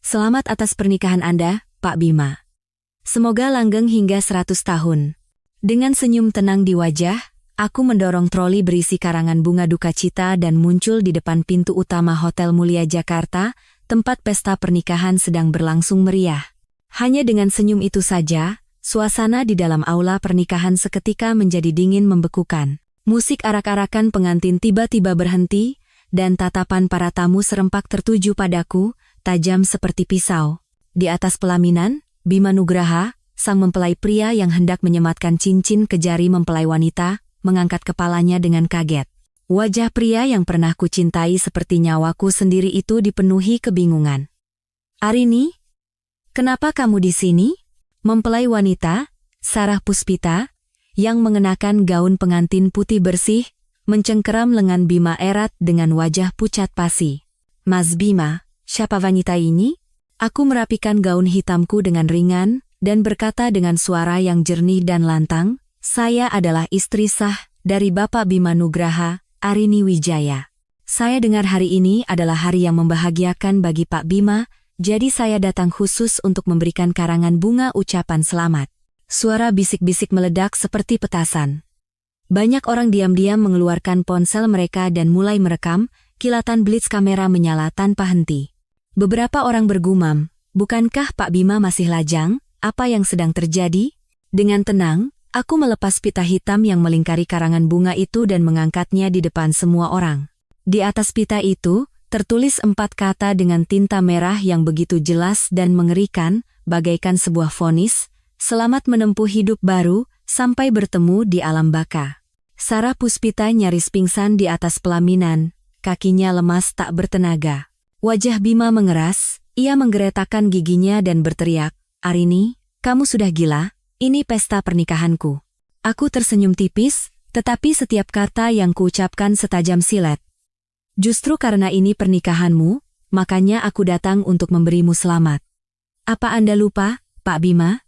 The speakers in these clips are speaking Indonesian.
Selamat atas pernikahan Anda, Pak Bima. Semoga langgeng hingga 100 tahun. Dengan senyum tenang di wajah, aku mendorong troli berisi karangan bunga duka cita dan muncul di depan pintu utama Hotel Mulia Jakarta, tempat pesta pernikahan sedang berlangsung meriah. Hanya dengan senyum itu saja, suasana di dalam aula pernikahan seketika menjadi dingin membekukan. Musik arak-arakan pengantin tiba-tiba berhenti, dan tatapan para tamu serempak tertuju padaku, tajam seperti pisau. Di atas pelaminan, Bima Nugraha, sang mempelai pria yang hendak menyematkan cincin ke jari mempelai wanita, mengangkat kepalanya dengan kaget. Wajah pria yang pernah kucintai seperti nyawaku sendiri itu dipenuhi kebingungan. "Arini, kenapa kamu di sini?" Mempelai wanita, Sarah Puspita, yang mengenakan gaun pengantin putih bersih, mencengkeram lengan Bima erat dengan wajah pucat pasi. "Mas Bima, siapa wanita ini?" Aku merapikan gaun hitamku dengan ringan, dan berkata dengan suara yang jernih dan lantang, "Saya adalah istri sah dari Bapak Bima Nugraha, Arini Wijaya. Saya dengar hari ini adalah hari yang membahagiakan bagi Pak Bima, jadi saya datang khusus untuk memberikan karangan bunga ucapan selamat." Suara bisik-bisik meledak seperti petasan. Banyak orang diam-diam mengeluarkan ponsel mereka dan mulai merekam, kilatan blitz kamera menyala tanpa henti. Beberapa orang bergumam, "Bukankah Pak Bima masih lajang? Apa yang sedang terjadi?" Dengan tenang, aku melepas pita hitam yang melingkari karangan bunga itu dan mengangkatnya di depan semua orang. Di atas pita itu, tertulis 4 kata dengan tinta merah yang begitu jelas dan mengerikan, bagaikan sebuah vonis, "Selamat menempuh hidup baru, sampai bertemu di alam baka." Sarah Puspita nyaris pingsan di atas pelaminan, kakinya lemas tak bertenaga. Wajah Bima mengeras, ia menggeretakkan giginya dan berteriak, "Arini, kamu sudah gila, ini pesta pernikahanku." Aku tersenyum tipis, tetapi setiap kata yang kuucapkan setajam silet. "Justru karena ini pernikahanmu, makanya aku datang untuk memberimu selamat." "Apa Anda lupa, Pak Bima?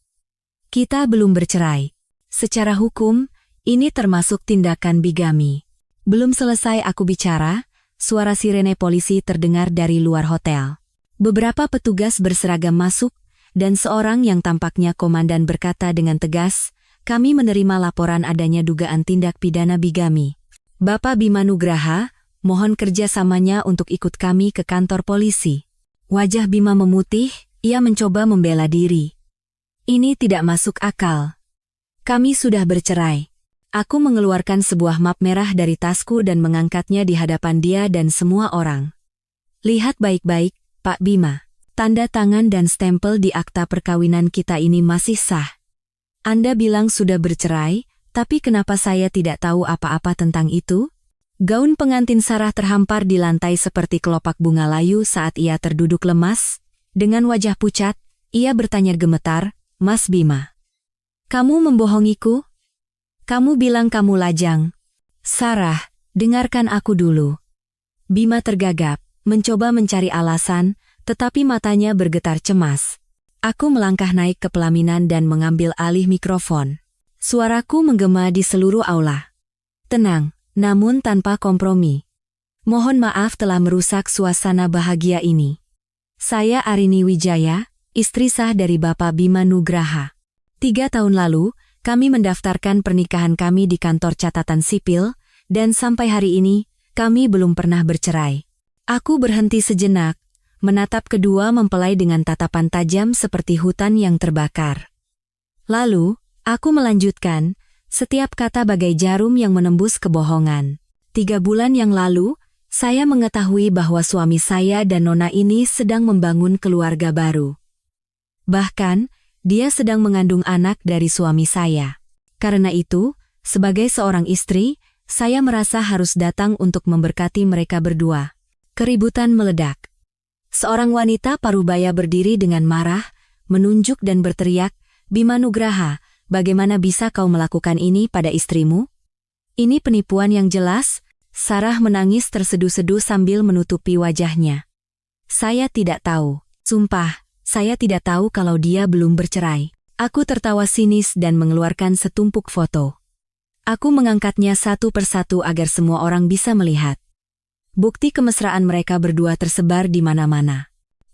Kita belum bercerai. Secara hukum, ini termasuk tindakan bigami." Belum selesai aku bicara, suara sirene polisi terdengar dari luar hotel. Beberapa petugas berseragam masuk, dan seorang yang tampaknya komandan berkata dengan tegas, "Kami menerima laporan adanya dugaan tindak pidana bigami. Bapak Bima Nugraha, mohon kerjasamanya untuk ikut kami ke kantor polisi." Wajah Bima memutih, ia mencoba membela diri. "Ini tidak masuk akal. Kami sudah bercerai." Aku mengeluarkan sebuah map merah dari tasku dan mengangkatnya di hadapan dia dan semua orang. "Lihat baik-baik, Pak Bima. Tanda tangan dan stempel di akta perkawinan kita ini masih sah. Anda bilang sudah bercerai, tapi kenapa saya tidak tahu apa-apa tentang itu?" Gaun pengantin Sarah terhampar di lantai seperti kelopak bunga layu saat ia terduduk lemas. Dengan wajah pucat, ia bertanya gemetar, "Mas Bima, kamu membohongiku? Kamu bilang kamu lajang." "Sarah, dengarkan aku dulu." Bima tergagap, mencoba mencari alasan, tetapi matanya bergetar cemas. Aku melangkah naik ke pelaminan dan mengambil alih mikrofon. Suaraku menggema di seluruh aula. Tenang, namun tanpa kompromi. "Mohon maaf telah merusak suasana bahagia ini. Saya Arini Wijaya, istri sah dari Bapak Bima Nugraha. 3 tahun lalu, kami mendaftarkan pernikahan kami di kantor catatan sipil, dan sampai hari ini, kami belum pernah bercerai." Aku berhenti sejenak, menatap kedua mempelai dengan tatapan tajam seperti hutan yang terbakar. Lalu, aku melanjutkan, setiap kata bagai jarum yang menembus kebohongan. 3 bulan yang lalu, saya mengetahui bahwa suami saya dan nona ini sedang membangun keluarga baru. Bahkan, dia sedang mengandung anak dari suami saya. Karena itu, sebagai seorang istri, saya merasa harus datang untuk memberkati mereka berdua. Keributan meledak. Seorang wanita parubaya berdiri dengan marah, menunjuk dan berteriak, "Bima Nugraha, bagaimana bisa kau melakukan ini pada istrimu? Ini penipuan yang jelas." Sarah menangis terseduh-seduh sambil menutupi wajahnya. "Saya tidak tahu. Sumpah, saya tidak tahu kalau dia belum bercerai." Aku tertawa sinis dan mengeluarkan setumpuk foto. Aku mengangkatnya satu persatu agar semua orang bisa melihat. Bukti kemesraan mereka berdua tersebar di mana-mana.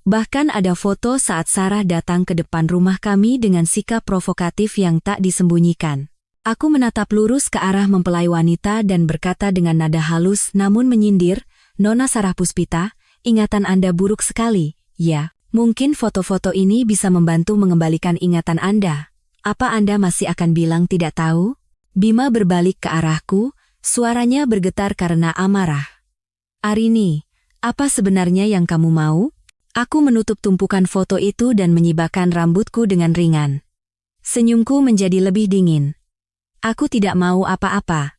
Bahkan ada foto saat Sarah datang ke depan rumah kami dengan sikap provokatif yang tak disembunyikan. Aku menatap lurus ke arah mempelai wanita dan berkata dengan nada halus namun menyindir, "Nona Sarah Puspita, ingatan Anda buruk sekali, ya. Mungkin foto-foto ini bisa membantu mengembalikan ingatan Anda. Apa Anda masih akan bilang tidak tahu?" Bima berbalik ke arahku, suaranya bergetar karena amarah. "Arini, apa sebenarnya yang kamu mau?" Aku menutup tumpukan foto itu dan menyibakkan rambutku dengan ringan. Senyumku menjadi lebih dingin. Aku tidak mau apa-apa.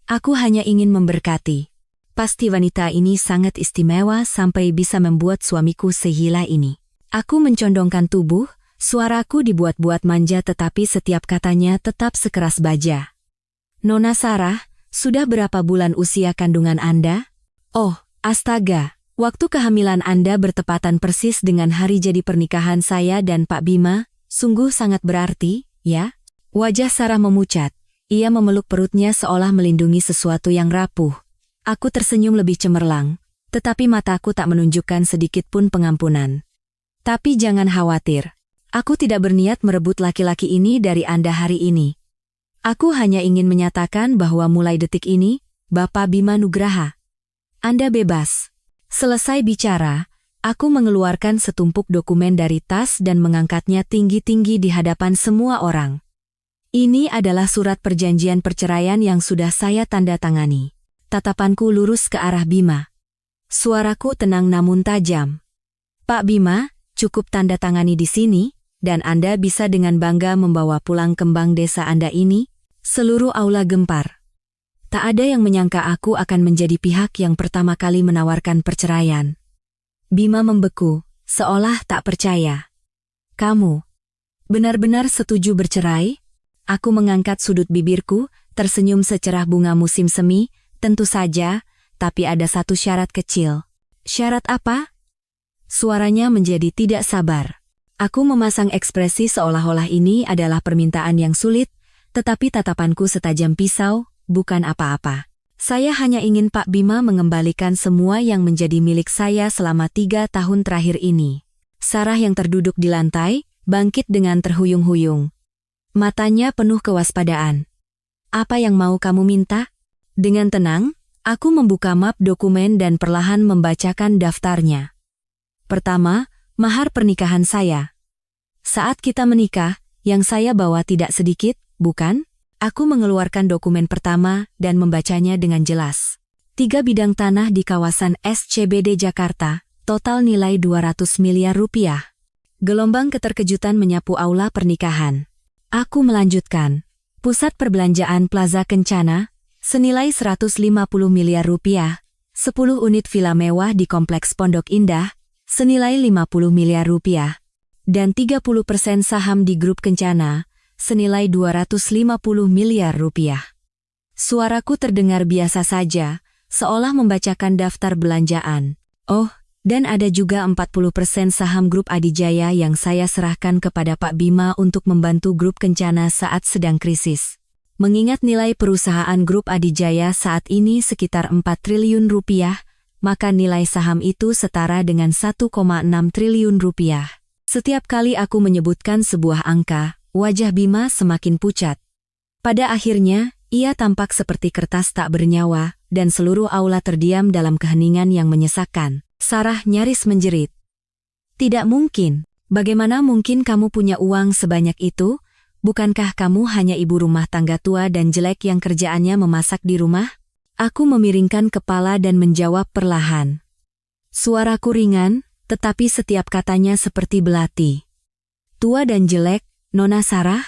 Aku hanya ingin memberkati. Pasti wanita ini sangat istimewa sampai bisa membuat suamiku segila ini. Aku mencondongkan tubuh, suaraku dibuat-buat manja tetapi setiap katanya tetap sekeras baja. "Nona Sarah, sudah berapa bulan usia kandungan Anda?" "Oh, astaga. Waktu kehamilan Anda bertepatan persis dengan hari jadi pernikahan saya dan Pak Bima, sungguh sangat berarti, ya?" Wajah Sarah memucat. Ia memeluk perutnya seolah melindungi sesuatu yang rapuh. Aku tersenyum lebih cemerlang, tetapi mataku tak menunjukkan sedikit pun pengampunan. "Tapi jangan khawatir. Aku tidak berniat merebut laki-laki ini dari Anda hari ini. Aku hanya ingin menyatakan bahwa mulai detik ini, Bapak Bima Nugraha, Anda bebas." Selesai bicara, aku mengeluarkan setumpuk dokumen dari tas dan mengangkatnya tinggi-tinggi di hadapan semua orang. Ini adalah surat perjanjian perceraian yang sudah saya tanda tangani. Tatapanku lurus ke arah Bima. Suaraku tenang namun tajam. "Pak Bima, cukup tanda tangani di sini, dan Anda bisa dengan bangga membawa pulang kembang desa Anda ini." Seluruh aula gempar. Tak ada yang menyangka aku akan menjadi pihak yang pertama kali menawarkan perceraian. Bima membeku, seolah tak percaya. "Kamu benar-benar setuju bercerai?" Aku mengangkat sudut bibirku, tersenyum secerah bunga musim semi. "Tentu saja, tapi ada satu syarat kecil." "Syarat apa?" Suaranya menjadi tidak sabar. Aku memasang ekspresi seolah-olah ini adalah permintaan yang sulit, tetapi tatapanku setajam pisau. "Bukan apa-apa. Saya hanya ingin Pak Bima mengembalikan semua yang menjadi milik saya selama 3 tahun terakhir ini." Sarah yang terduduk di lantai, bangkit dengan terhuyung-huyung. Matanya penuh kewaspadaan. "Apa yang mau kamu minta?" Dengan tenang, aku membuka map dokumen dan perlahan membacakan daftarnya. Pertama, mahar pernikahan saya. Saat kita menikah, yang saya bawa tidak sedikit, bukan? Aku mengeluarkan dokumen pertama dan membacanya dengan jelas. 3 bidang tanah di kawasan SCBD Jakarta, total nilai 200 miliar rupiah. Gelombang keterkejutan menyapu aula pernikahan. Aku melanjutkan. Pusat perbelanjaan Plaza Kencana, senilai 150 miliar rupiah. 10 unit villa mewah di Kompleks Pondok Indah, senilai 50 miliar rupiah. Dan 30% saham di Grup Kencana, senilai 250 miliar rupiah. Suaraku terdengar biasa saja, seolah membacakan daftar belanjaan. Oh, dan ada juga 40% saham Grup Adijaya yang saya serahkan kepada Pak Bima untuk membantu Grup Kencana saat sedang krisis. Mengingat nilai perusahaan Grup Adijaya saat ini sekitar 4 triliun rupiah, maka nilai saham itu setara dengan 1,6 triliun rupiah. Setiap kali aku menyebutkan sebuah angka, wajah Bima semakin pucat. Pada akhirnya, ia tampak seperti kertas tak bernyawa, dan seluruh aula terdiam dalam keheningan yang menyesakkan. Sarah nyaris menjerit. "Tidak mungkin. Bagaimana mungkin kamu punya uang sebanyak itu? Bukankah kamu hanya ibu rumah tangga tua dan jelek yang kerjaannya memasak di rumah?" Aku memiringkan kepala dan menjawab perlahan. Suaraku ringan, tetapi setiap katanya seperti belati. "Tua dan jelek, Nona Sarah?"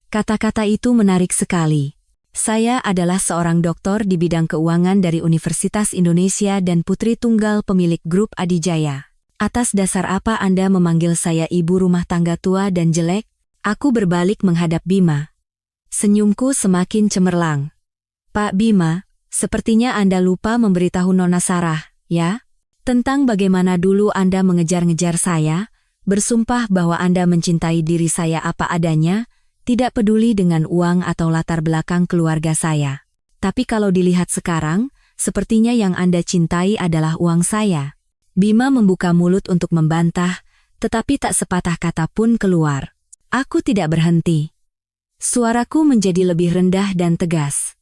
Kata-kata itu menarik sekali. Saya adalah seorang doktor di bidang keuangan dari Universitas Indonesia dan putri tunggal pemilik Grup Adijaya. Atas dasar apa Anda memanggil saya ibu rumah tangga tua dan jelek? Aku berbalik menghadap Bima. Senyumku semakin cemerlang. "Pak Bima, sepertinya Anda lupa memberitahu Nona Sarah, ya? Tentang bagaimana dulu Anda mengejar-ngejar saya, bersumpah bahwa Anda mencintai diri saya apa adanya, tidak peduli dengan uang atau latar belakang keluarga saya. Tapi kalau dilihat sekarang, sepertinya yang Anda cintai adalah uang saya." Bima membuka mulut untuk membantah, tetapi tak sepatah kata pun keluar. Aku tidak berhenti. Suaraku menjadi lebih rendah dan tegas.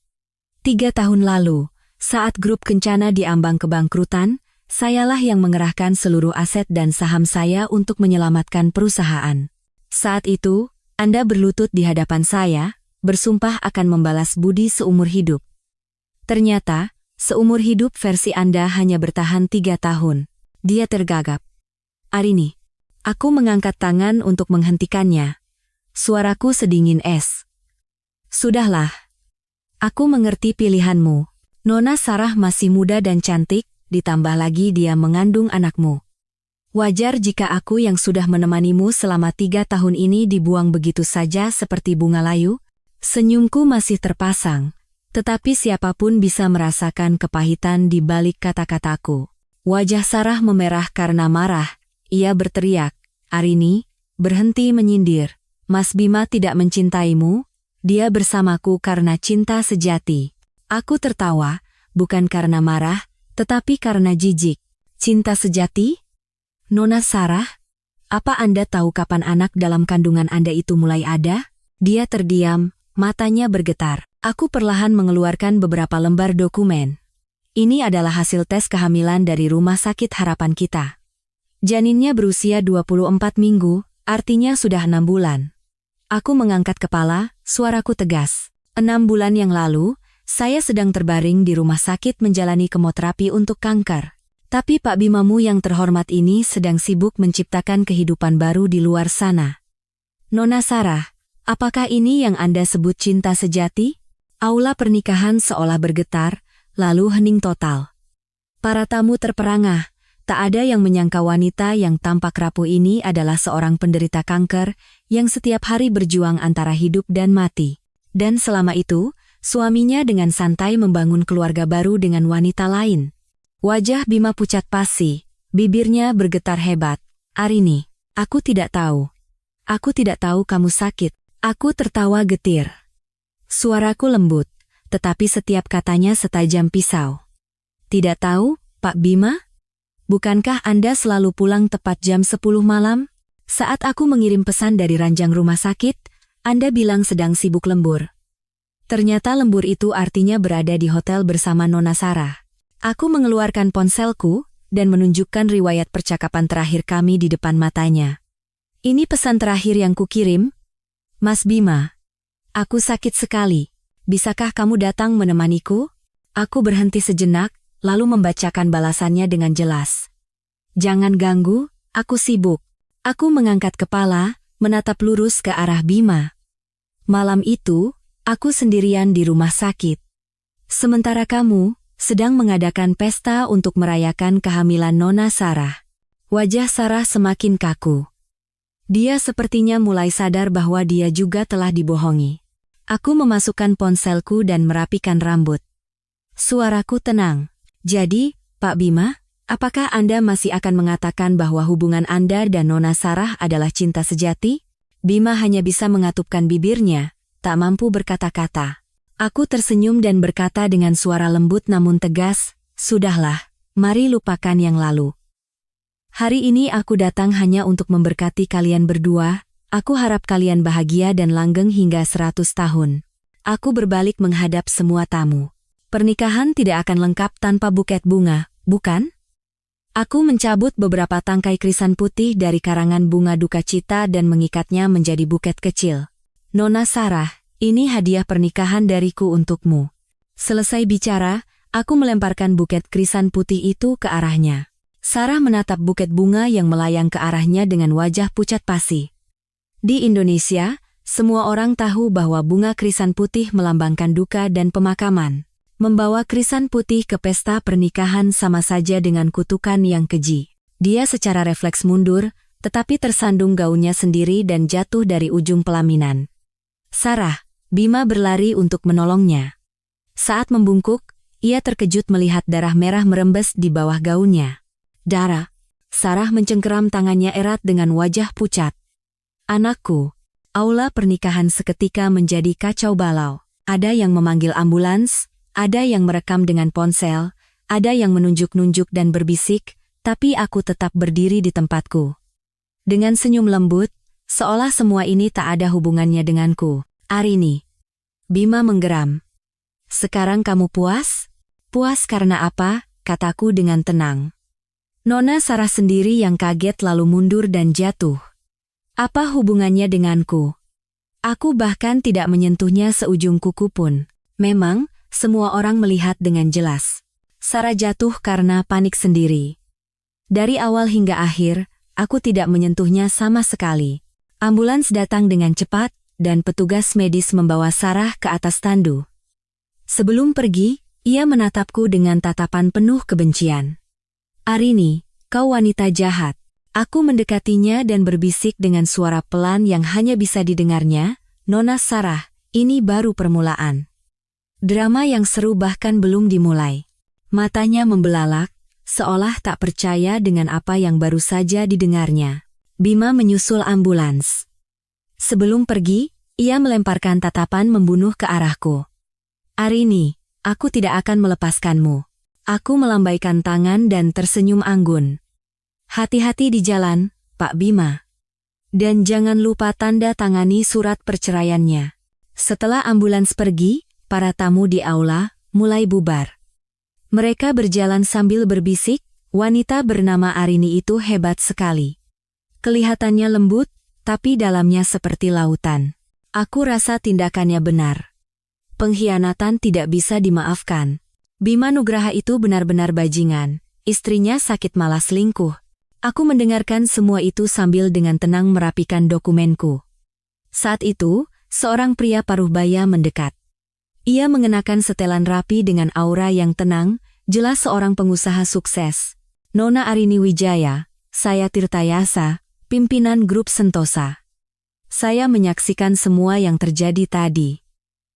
3 tahun lalu, saat grup Kencana diambang kebangkrutan, sayalah yang mengerahkan seluruh aset dan saham saya untuk menyelamatkan perusahaan. Saat itu, Anda berlutut di hadapan saya, bersumpah akan membalas budi seumur hidup. Ternyata, seumur hidup versi Anda hanya bertahan 3 tahun. Dia tergagap. Arini, aku mengangkat tangan untuk menghentikannya. Suaraku sedingin es. Sudahlah. Aku mengerti pilihanmu. Nona Sarah masih muda dan cantik, ditambah lagi dia mengandung anakmu. Wajar jika aku yang sudah menemanimu selama 3 tahun ini dibuang begitu saja seperti bunga layu? Senyumku masih terpasang, tetapi siapapun bisa merasakan kepahitan di balik kata-kataku. Wajah Sarah memerah karena marah. Ia berteriak, Arini, berhenti menyindir. Mas Bima tidak mencintaimu, dia bersamaku karena cinta sejati. Aku tertawa, bukan karena marah, tetapi karena jijik. Cinta sejati? Nona Sarah, apa Anda tahu kapan anak dalam kandungan Anda itu mulai ada? Dia terdiam, matanya bergetar. Aku perlahan mengeluarkan beberapa lembar dokumen. Ini adalah hasil tes kehamilan dari Rumah Sakit Harapan kita. Janinnya berusia 24 minggu, artinya sudah 6 bulan. Aku mengangkat kepala, suaraku tegas. 6 bulan yang lalu, saya sedang terbaring di rumah sakit menjalani kemoterapi untuk kanker. Tapi Pak Bimamu yang terhormat ini sedang sibuk menciptakan kehidupan baru di luar sana. Nona Sarah, apakah ini yang Anda sebut cinta sejati? Aula pernikahan seolah bergetar, lalu hening total. Para tamu terperangah, tak ada yang menyangka wanita yang tampak rapuh ini adalah seorang penderita kanker yang setiap hari berjuang antara hidup dan mati. Dan selama itu, suaminya dengan santai membangun keluarga baru dengan wanita lain. Wajah Bima pucat pasi, bibirnya bergetar hebat. Arini, aku tidak tahu. Aku tidak tahu kamu sakit. Aku tertawa getir. Suaraku lembut, tetapi setiap katanya setajam pisau. Tidak tahu, Pak Bima? Bukankah Anda selalu pulang tepat jam 10 malam? Saat aku mengirim pesan dari ranjang rumah sakit, Anda bilang sedang sibuk lembur. Ternyata lembur itu artinya berada di hotel bersama Nona Sarah. Aku mengeluarkan ponselku dan menunjukkan riwayat percakapan terakhir kami di depan matanya. Ini pesan terakhir yang kukirim. Mas Bima, aku sakit sekali. Bisakah kamu datang menemaniku? Aku berhenti sejenak, lalu membacakan balasannya dengan jelas. Jangan ganggu, aku sibuk. Aku mengangkat kepala, menatap lurus ke arah Bima. Malam itu, aku sendirian di rumah sakit. Sementara kamu sedang mengadakan pesta untuk merayakan kehamilan Nona Sarah. Wajah Sarah semakin kaku. Dia sepertinya mulai sadar bahwa dia juga telah dibohongi. Aku memasukkan ponselku dan merapikan rambut. Suaraku tenang. Jadi, Pak Bima, apakah Anda masih akan mengatakan bahwa hubungan Anda dan Nona Sarah adalah cinta sejati? Bima hanya bisa mengatupkan bibirnya, tak mampu berkata-kata. Aku tersenyum dan berkata dengan suara lembut namun tegas, sudahlah, mari lupakan yang lalu. Hari ini aku datang hanya untuk memberkati kalian berdua. Aku harap kalian bahagia dan langgeng hingga 100 tahun. Aku berbalik menghadap semua tamu. Pernikahan tidak akan lengkap tanpa buket bunga, bukan? Aku mencabut beberapa tangkai krisan putih dari karangan bunga duka cita dan mengikatnya menjadi buket kecil. Nona Sarah, ini hadiah pernikahan dariku untukmu. Selesai bicara, aku melemparkan buket krisan putih itu ke arahnya. Sarah menatap buket bunga yang melayang ke arahnya dengan wajah pucat pasi. Di Indonesia, semua orang tahu bahwa bunga krisan putih melambangkan duka dan pemakaman. Membawa krisan putih ke pesta pernikahan sama saja dengan kutukan yang keji. Dia secara refleks mundur, tetapi tersandung gaunnya sendiri dan jatuh dari ujung pelaminan. Sarah, Bima berlari untuk menolongnya. Saat membungkuk, ia terkejut melihat darah merah merembes di bawah gaunnya. Darah. Sarah mencengkeram tangannya erat dengan wajah pucat. Anakku. Aula pernikahan seketika menjadi kacau balau. Ada yang memanggil ambulans, ada yang merekam dengan ponsel, ada yang menunjuk-nunjuk dan berbisik, tapi aku tetap berdiri di tempatku. Dengan senyum lembut, seolah semua ini tak ada hubungannya denganku. Arini. Bima menggeram. Sekarang kamu puas? Puas karena apa? Kataku dengan tenang. Nona Sarah sendiri yang kaget lalu mundur dan jatuh. Apa hubungannya denganku? Aku bahkan tidak menyentuhnya seujung kuku pun. Memang, semua orang melihat dengan jelas. Sarah jatuh karena panik sendiri. Dari awal hingga akhir, aku tidak menyentuhnya sama sekali. Ambulans datang dengan cepat, dan petugas medis membawa Sarah ke atas tandu. Sebelum pergi, ia menatapku dengan tatapan penuh kebencian. Arini, kau wanita jahat. Aku mendekatinya dan berbisik dengan suara pelan yang hanya bisa didengarnya, Nona Sarah, ini baru permulaan. Drama yang seru bahkan belum dimulai. Matanya membelalak, seolah tak percaya dengan apa yang baru saja didengarnya. Bima menyusul ambulans. Sebelum pergi, ia melemparkan tatapan membunuh ke arahku. Arini, aku tidak akan melepaskanmu. Aku melambaikan tangan dan tersenyum anggun. Hati-hati di jalan, Pak Bima. Dan jangan lupa tanda tangani surat perceraiannya. Setelah ambulans pergi, para tamu di aula mulai bubar. Mereka berjalan sambil berbisik, wanita bernama Arini itu hebat sekali. Kelihatannya lembut, tapi dalamnya seperti lautan. Aku rasa tindakannya benar. Pengkhianatan tidak bisa dimaafkan. Bima Nugraha itu benar-benar bajingan. Istrinya sakit malah selingkuh. Aku mendengarkan semua itu sambil dengan tenang merapikan dokumenku. Saat itu, seorang pria paruh baya mendekat. Ia mengenakan setelan rapi dengan aura yang tenang, jelas seorang pengusaha sukses. Nona Arini Wijaya, saya Tirtayasa, pimpinan grup Sentosa. Saya menyaksikan semua yang terjadi tadi.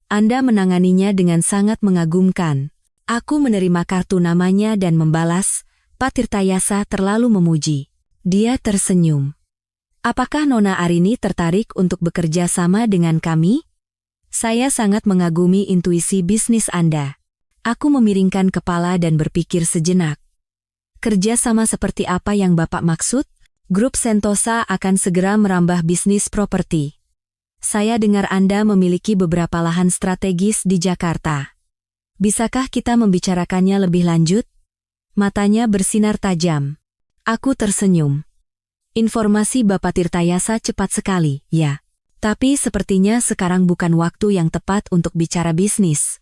Anda menanganinya dengan sangat mengagumkan. Aku menerima kartu namanya dan membalas, Pak Tirtayasa terlalu memuji. Dia tersenyum. Apakah Nona Arini tertarik untuk bekerja sama dengan kami? Saya sangat mengagumi intuisi bisnis Anda. Aku memiringkan kepala dan berpikir sejenak. Kerja sama seperti apa yang Bapak maksud? Grup Sentosa akan segera merambah bisnis properti. Saya dengar Anda memiliki beberapa lahan strategis di Jakarta. Bisakah kita membicarakannya lebih lanjut? Matanya bersinar tajam. Aku tersenyum. Informasi Bapak Tirtayasa cepat sekali, ya. Tapi sepertinya sekarang bukan waktu yang tepat untuk bicara bisnis.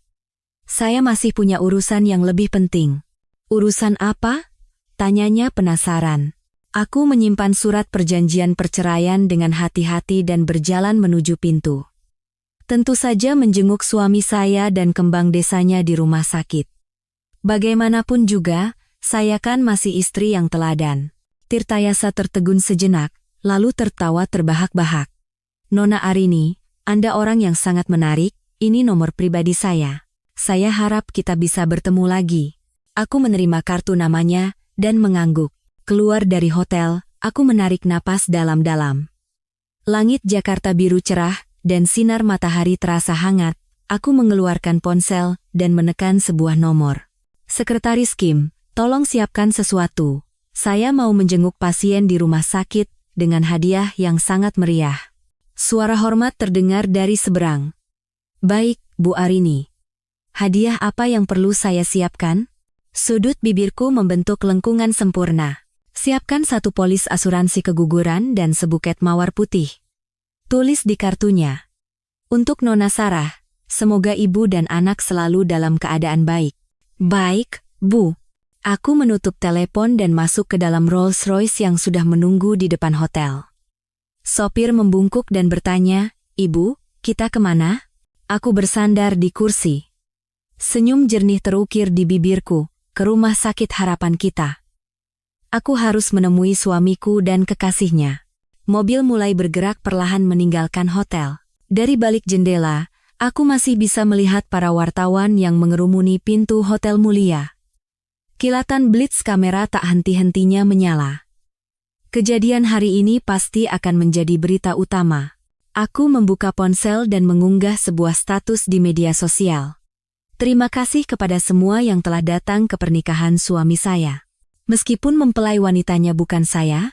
Saya masih punya urusan yang lebih penting. Urusan apa? Tanyanya penasaran. Aku menyimpan surat perjanjian perceraian dengan hati-hati dan berjalan menuju pintu. Tentu saja menjenguk suami saya dan kembang desanya di rumah sakit. Bagaimanapun juga, saya kan masih istri yang teladan. Tirtayasa tertegun sejenak, lalu tertawa terbahak-bahak. Nona Arini, Anda orang yang sangat menarik, ini nomor pribadi saya. Saya harap kita bisa bertemu lagi. Aku menerima kartu namanya, dan mengangguk. Keluar dari hotel, aku menarik napas dalam-dalam. Langit Jakarta biru cerah, dan sinar matahari terasa hangat. Aku mengeluarkan ponsel, dan menekan sebuah nomor. Sekretaris Kim, tolong siapkan sesuatu. Saya mau menjenguk pasien di rumah sakit, dengan hadiah yang sangat meriah. Suara hormat terdengar dari seberang. Baik, Bu Arini. Hadiah apa yang perlu saya siapkan? Sudut bibirku membentuk lengkungan sempurna. Siapkan 1 polis asuransi keguguran dan sebuket mawar putih. Tulis di kartunya. Untuk Nona Sarah, semoga ibu dan anak selalu dalam keadaan baik. Baik, Bu. Aku menutup telepon dan masuk ke dalam Rolls-Royce yang sudah menunggu di depan hotel. Sopir membungkuk dan bertanya, Ibu, kita kemana? Aku bersandar di kursi. Senyum jernih terukir di bibirku, ke rumah sakit harapan kita. Aku harus menemui suamiku dan kekasihnya. Mobil mulai bergerak perlahan meninggalkan hotel. Dari balik jendela, aku masih bisa melihat para wartawan yang mengerumuni pintu hotel mulia. Kilatan blitz kamera tak henti-hentinya menyala. Kejadian hari ini pasti akan menjadi berita utama. Aku membuka ponsel dan mengunggah sebuah status di media sosial. Terima kasih kepada semua yang telah datang ke pernikahan suami saya. Meskipun mempelai wanitanya bukan saya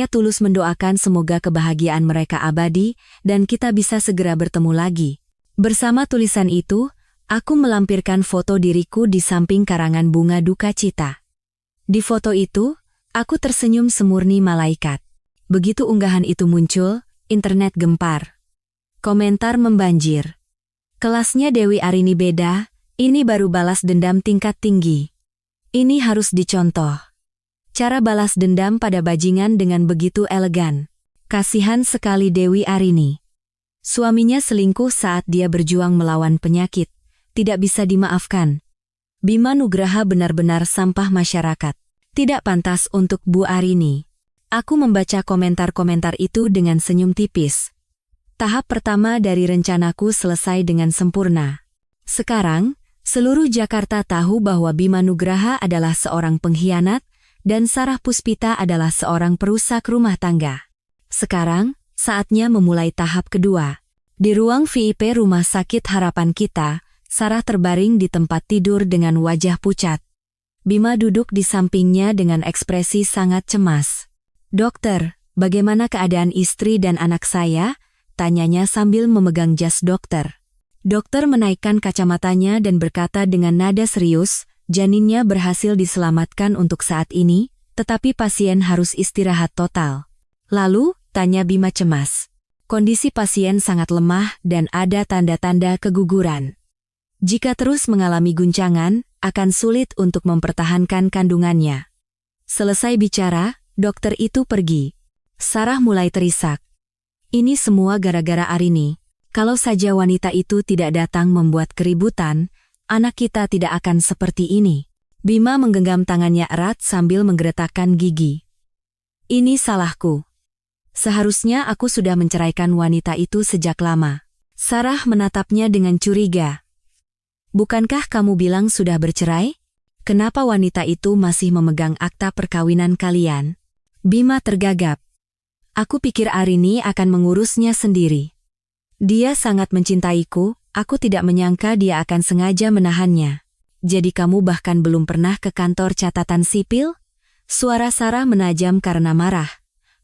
tulus mendoakan semoga kebahagiaan mereka abadi dan kita bisa segera bertemu lagi. Bersama tulisan itu, aku melampirkan foto diriku di samping karangan bunga duka cita. Di foto itu, aku tersenyum semurni malaikat. Begitu unggahan itu muncul, internet gempar. Komentar membanjir. Kelasnya Dewi Arini beda, ini baru balas dendam tingkat tinggi. Ini harus dicontoh. Cara balas dendam pada bajingan dengan begitu elegan. Kasihan sekali Dewi Arini. Suaminya selingkuh saat dia berjuang melawan penyakit. Tidak bisa dimaafkan. Bima Nugraha benar-benar sampah masyarakat. Tidak pantas untuk Bu Arini. Aku membaca komentar-komentar itu dengan senyum tipis. Tahap pertama dari rencanaku selesai dengan sempurna. Sekarang, seluruh Jakarta tahu bahwa Bima Nugraha adalah seorang pengkhianat dan Sarah Puspita adalah seorang perusak rumah tangga. Sekarang, saatnya memulai tahap kedua. Di ruang VIP Rumah Sakit Harapan Kita, Sarah terbaring di tempat tidur dengan wajah pucat. Bima duduk di sampingnya dengan ekspresi sangat cemas. "Dokter, bagaimana keadaan istri dan anak saya?" tanyanya sambil memegang jas dokter. Dokter menaikkan kacamatanya dan berkata dengan nada serius, "Janinnya berhasil diselamatkan untuk saat ini, tetapi pasien harus istirahat total." "Lalu?" tanya Bima cemas. "Kondisi pasien sangat lemah dan ada tanda-tanda keguguran. Jika terus mengalami guncangan, akan sulit untuk mempertahankan kandungannya." Selesai bicara, dokter itu pergi. Sarah mulai terisak. Ini semua gara-gara Arini. Kalau saja wanita itu tidak datang membuat keributan, anak kita tidak akan seperti ini. Bima menggenggam tangannya erat sambil menggeretakkan gigi. "Ini salahku. Seharusnya aku sudah menceraikan wanita itu sejak lama." Sarah menatapnya dengan curiga. "Bukankah kamu bilang sudah bercerai? Kenapa wanita itu masih memegang akta perkawinan kalian?" Bima tergagap. "Aku pikir Arini akan mengurusnya sendiri. Dia sangat mencintaiku, aku tidak menyangka dia akan sengaja menahannya. Jadi kamu bahkan belum pernah ke kantor catatan sipil?" Suara Sarah menajam karena marah.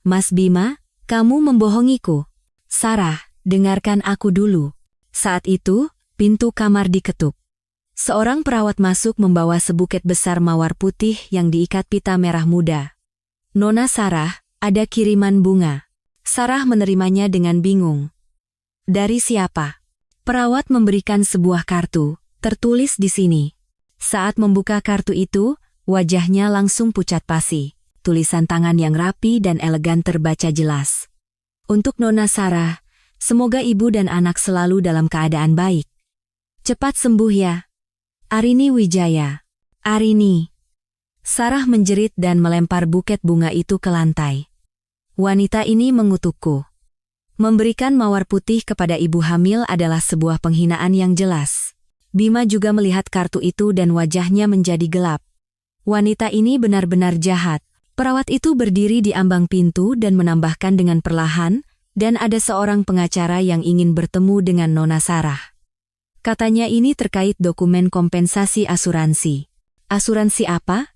"Mas Bima, kamu membohongiku." "Sarah, dengarkan aku dulu." Saat itu, pintu kamar diketuk. Seorang perawat masuk membawa sebuket besar mawar putih yang diikat pita merah muda. "Nona Sarah, ada kiriman bunga." Sarah menerimanya dengan bingung. "Dari siapa?" Perawat memberikan sebuah kartu, tertulis di sini. Saat membuka kartu itu, wajahnya langsung pucat pasi. Tulisan tangan yang rapi dan elegan terbaca jelas. "Untuk Nona Sarah, semoga ibu dan anak selalu dalam keadaan baik. Cepat sembuh ya. Arini Wijaya." "Arini." Sarah menjerit dan melempar buket bunga itu ke lantai. "Wanita ini mengutukku. Memberikan mawar putih kepada ibu hamil adalah sebuah penghinaan yang jelas." Bima juga melihat kartu itu dan wajahnya menjadi gelap. Wanita ini benar-benar jahat. Perawat itu berdiri di ambang pintu dan menambahkan dengan perlahan, "Dan ada seorang pengacara yang ingin bertemu dengan Nona Sarah." Katanya ini terkait dokumen kompensasi asuransi. "Asuransi apa?"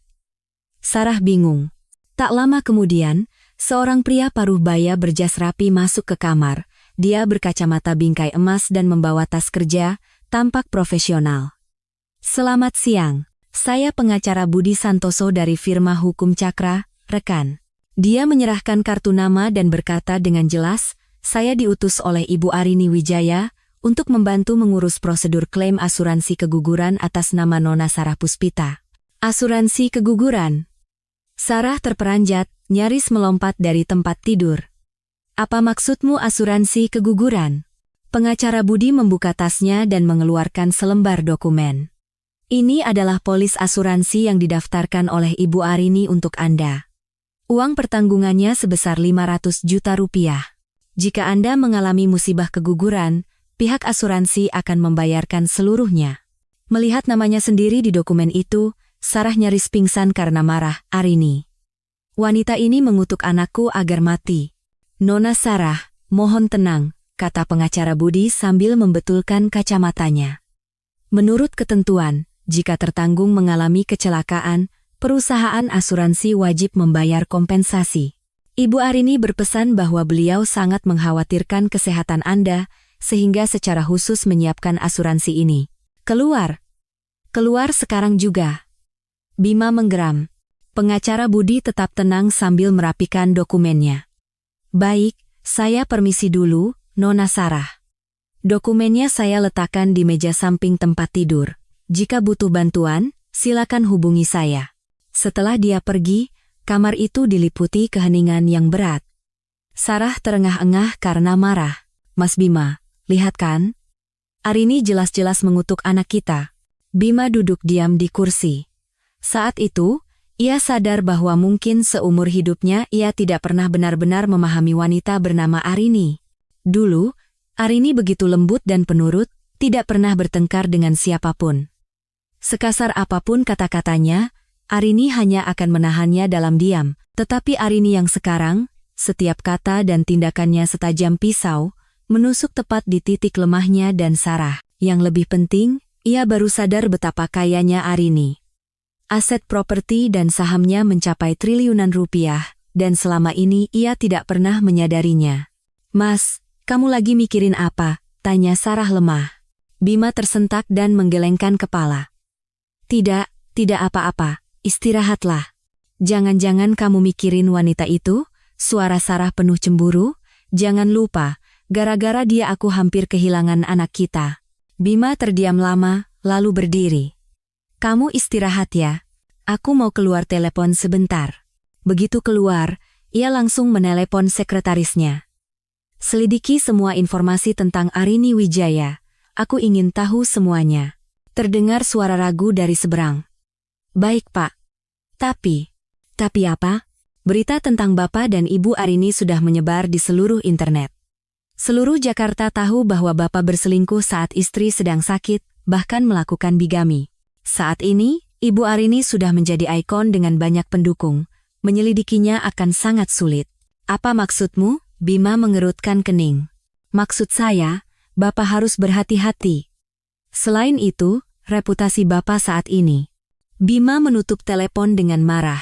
Sarah bingung. Tak lama kemudian, seorang pria paruh baya berjas rapi masuk ke kamar. Dia berkacamata bingkai emas dan membawa tas kerja, tampak profesional. "Selamat siang, saya pengacara Budi Santoso dari firma Hukum Cakra, rekan." Dia menyerahkan kartu nama dan berkata dengan jelas, "Saya diutus oleh Ibu Arini Wijaya untuk membantu mengurus prosedur klaim asuransi keguguran atas nama Nona Sarah Puspita." "Asuransi keguguran?" Sarah terperanjat, nyaris melompat dari tempat tidur. "Apa maksudmu asuransi keguguran?" Pengacara Budi membuka tasnya dan mengeluarkan selembar dokumen. "Ini adalah polis asuransi yang didaftarkan oleh Ibu Arini untuk Anda. Uang pertanggungannya sebesar 500 juta rupiah. Jika Anda mengalami musibah keguguran, pihak asuransi akan membayarkan seluruhnya." Melihat namanya sendiri di dokumen itu, Sarah nyaris pingsan karena marah. "Arini. Wanita ini mengutuk anakku agar mati." "Nona Sarah, mohon tenang," kata pengacara Budi sambil membetulkan kacamatanya. "Menurut ketentuan, jika tertanggung mengalami kecelakaan, perusahaan asuransi wajib membayar kompensasi. Ibu Arini berpesan bahwa beliau sangat mengkhawatirkan kesehatan Anda, sehingga secara khusus menyiapkan asuransi ini. Keluar. Keluar sekarang juga. Bima menggeram. Pengacara Budi tetap tenang sambil merapikan dokumennya. Baik, saya permisi dulu, Nona Sarah. Dokumennya saya letakkan di meja samping tempat tidur. Jika butuh bantuan, silakan hubungi saya. Setelah dia pergi, kamar itu diliputi keheningan yang berat. Sarah terengah-engah karena marah. Mas Bima, lihat kan? Arini jelas-jelas mengutuk anak kita. Bima duduk diam di kursi. Saat itu, ia sadar bahwa mungkin seumur hidupnya ia tidak pernah benar-benar memahami wanita bernama Arini. Dulu, Arini begitu lembut dan penurut, tidak pernah bertengkar dengan siapapun. Sekasar apapun kata-katanya, Arini hanya akan menahannya dalam diam. Tetapi Arini yang sekarang, setiap kata dan tindakannya setajam pisau, menusuk tepat di titik lemahnya dan Sarah. Yang lebih penting, ia baru sadar betapa kayanya Arini. Aset properti dan sahamnya mencapai triliunan rupiah, dan selama ini ia tidak pernah menyadarinya. Mas, kamu lagi mikirin apa? Tanya Sarah lemah. Bima tersentak dan menggelengkan kepala. Tidak apa-apa, istirahatlah. Jangan-jangan kamu mikirin wanita itu? Suara Sarah penuh cemburu. Jangan lupa, gara-gara dia aku hampir kehilangan anak kita. Bima terdiam lama, lalu berdiri. Kamu istirahat ya. Aku mau keluar telepon sebentar. Begitu keluar, ia langsung menelepon sekretarisnya. Selidiki semua informasi tentang Arini Wijaya. Aku ingin tahu semuanya. Terdengar suara ragu dari seberang. Baik Pak. Tapi apa? Berita tentang Bapak dan Ibu Arini sudah menyebar di seluruh internet. Seluruh Jakarta tahu bahwa Bapak berselingkuh saat istri sedang sakit, bahkan melakukan bigami. Saat ini, Ibu Arini sudah menjadi ikon dengan banyak pendukung. Menyelidikinya akan sangat sulit. Apa maksudmu? Bima mengerutkan kening. Maksud saya, Bapak harus berhati-hati. Selain itu, reputasi Bapak saat ini. Bima menutup telepon dengan marah.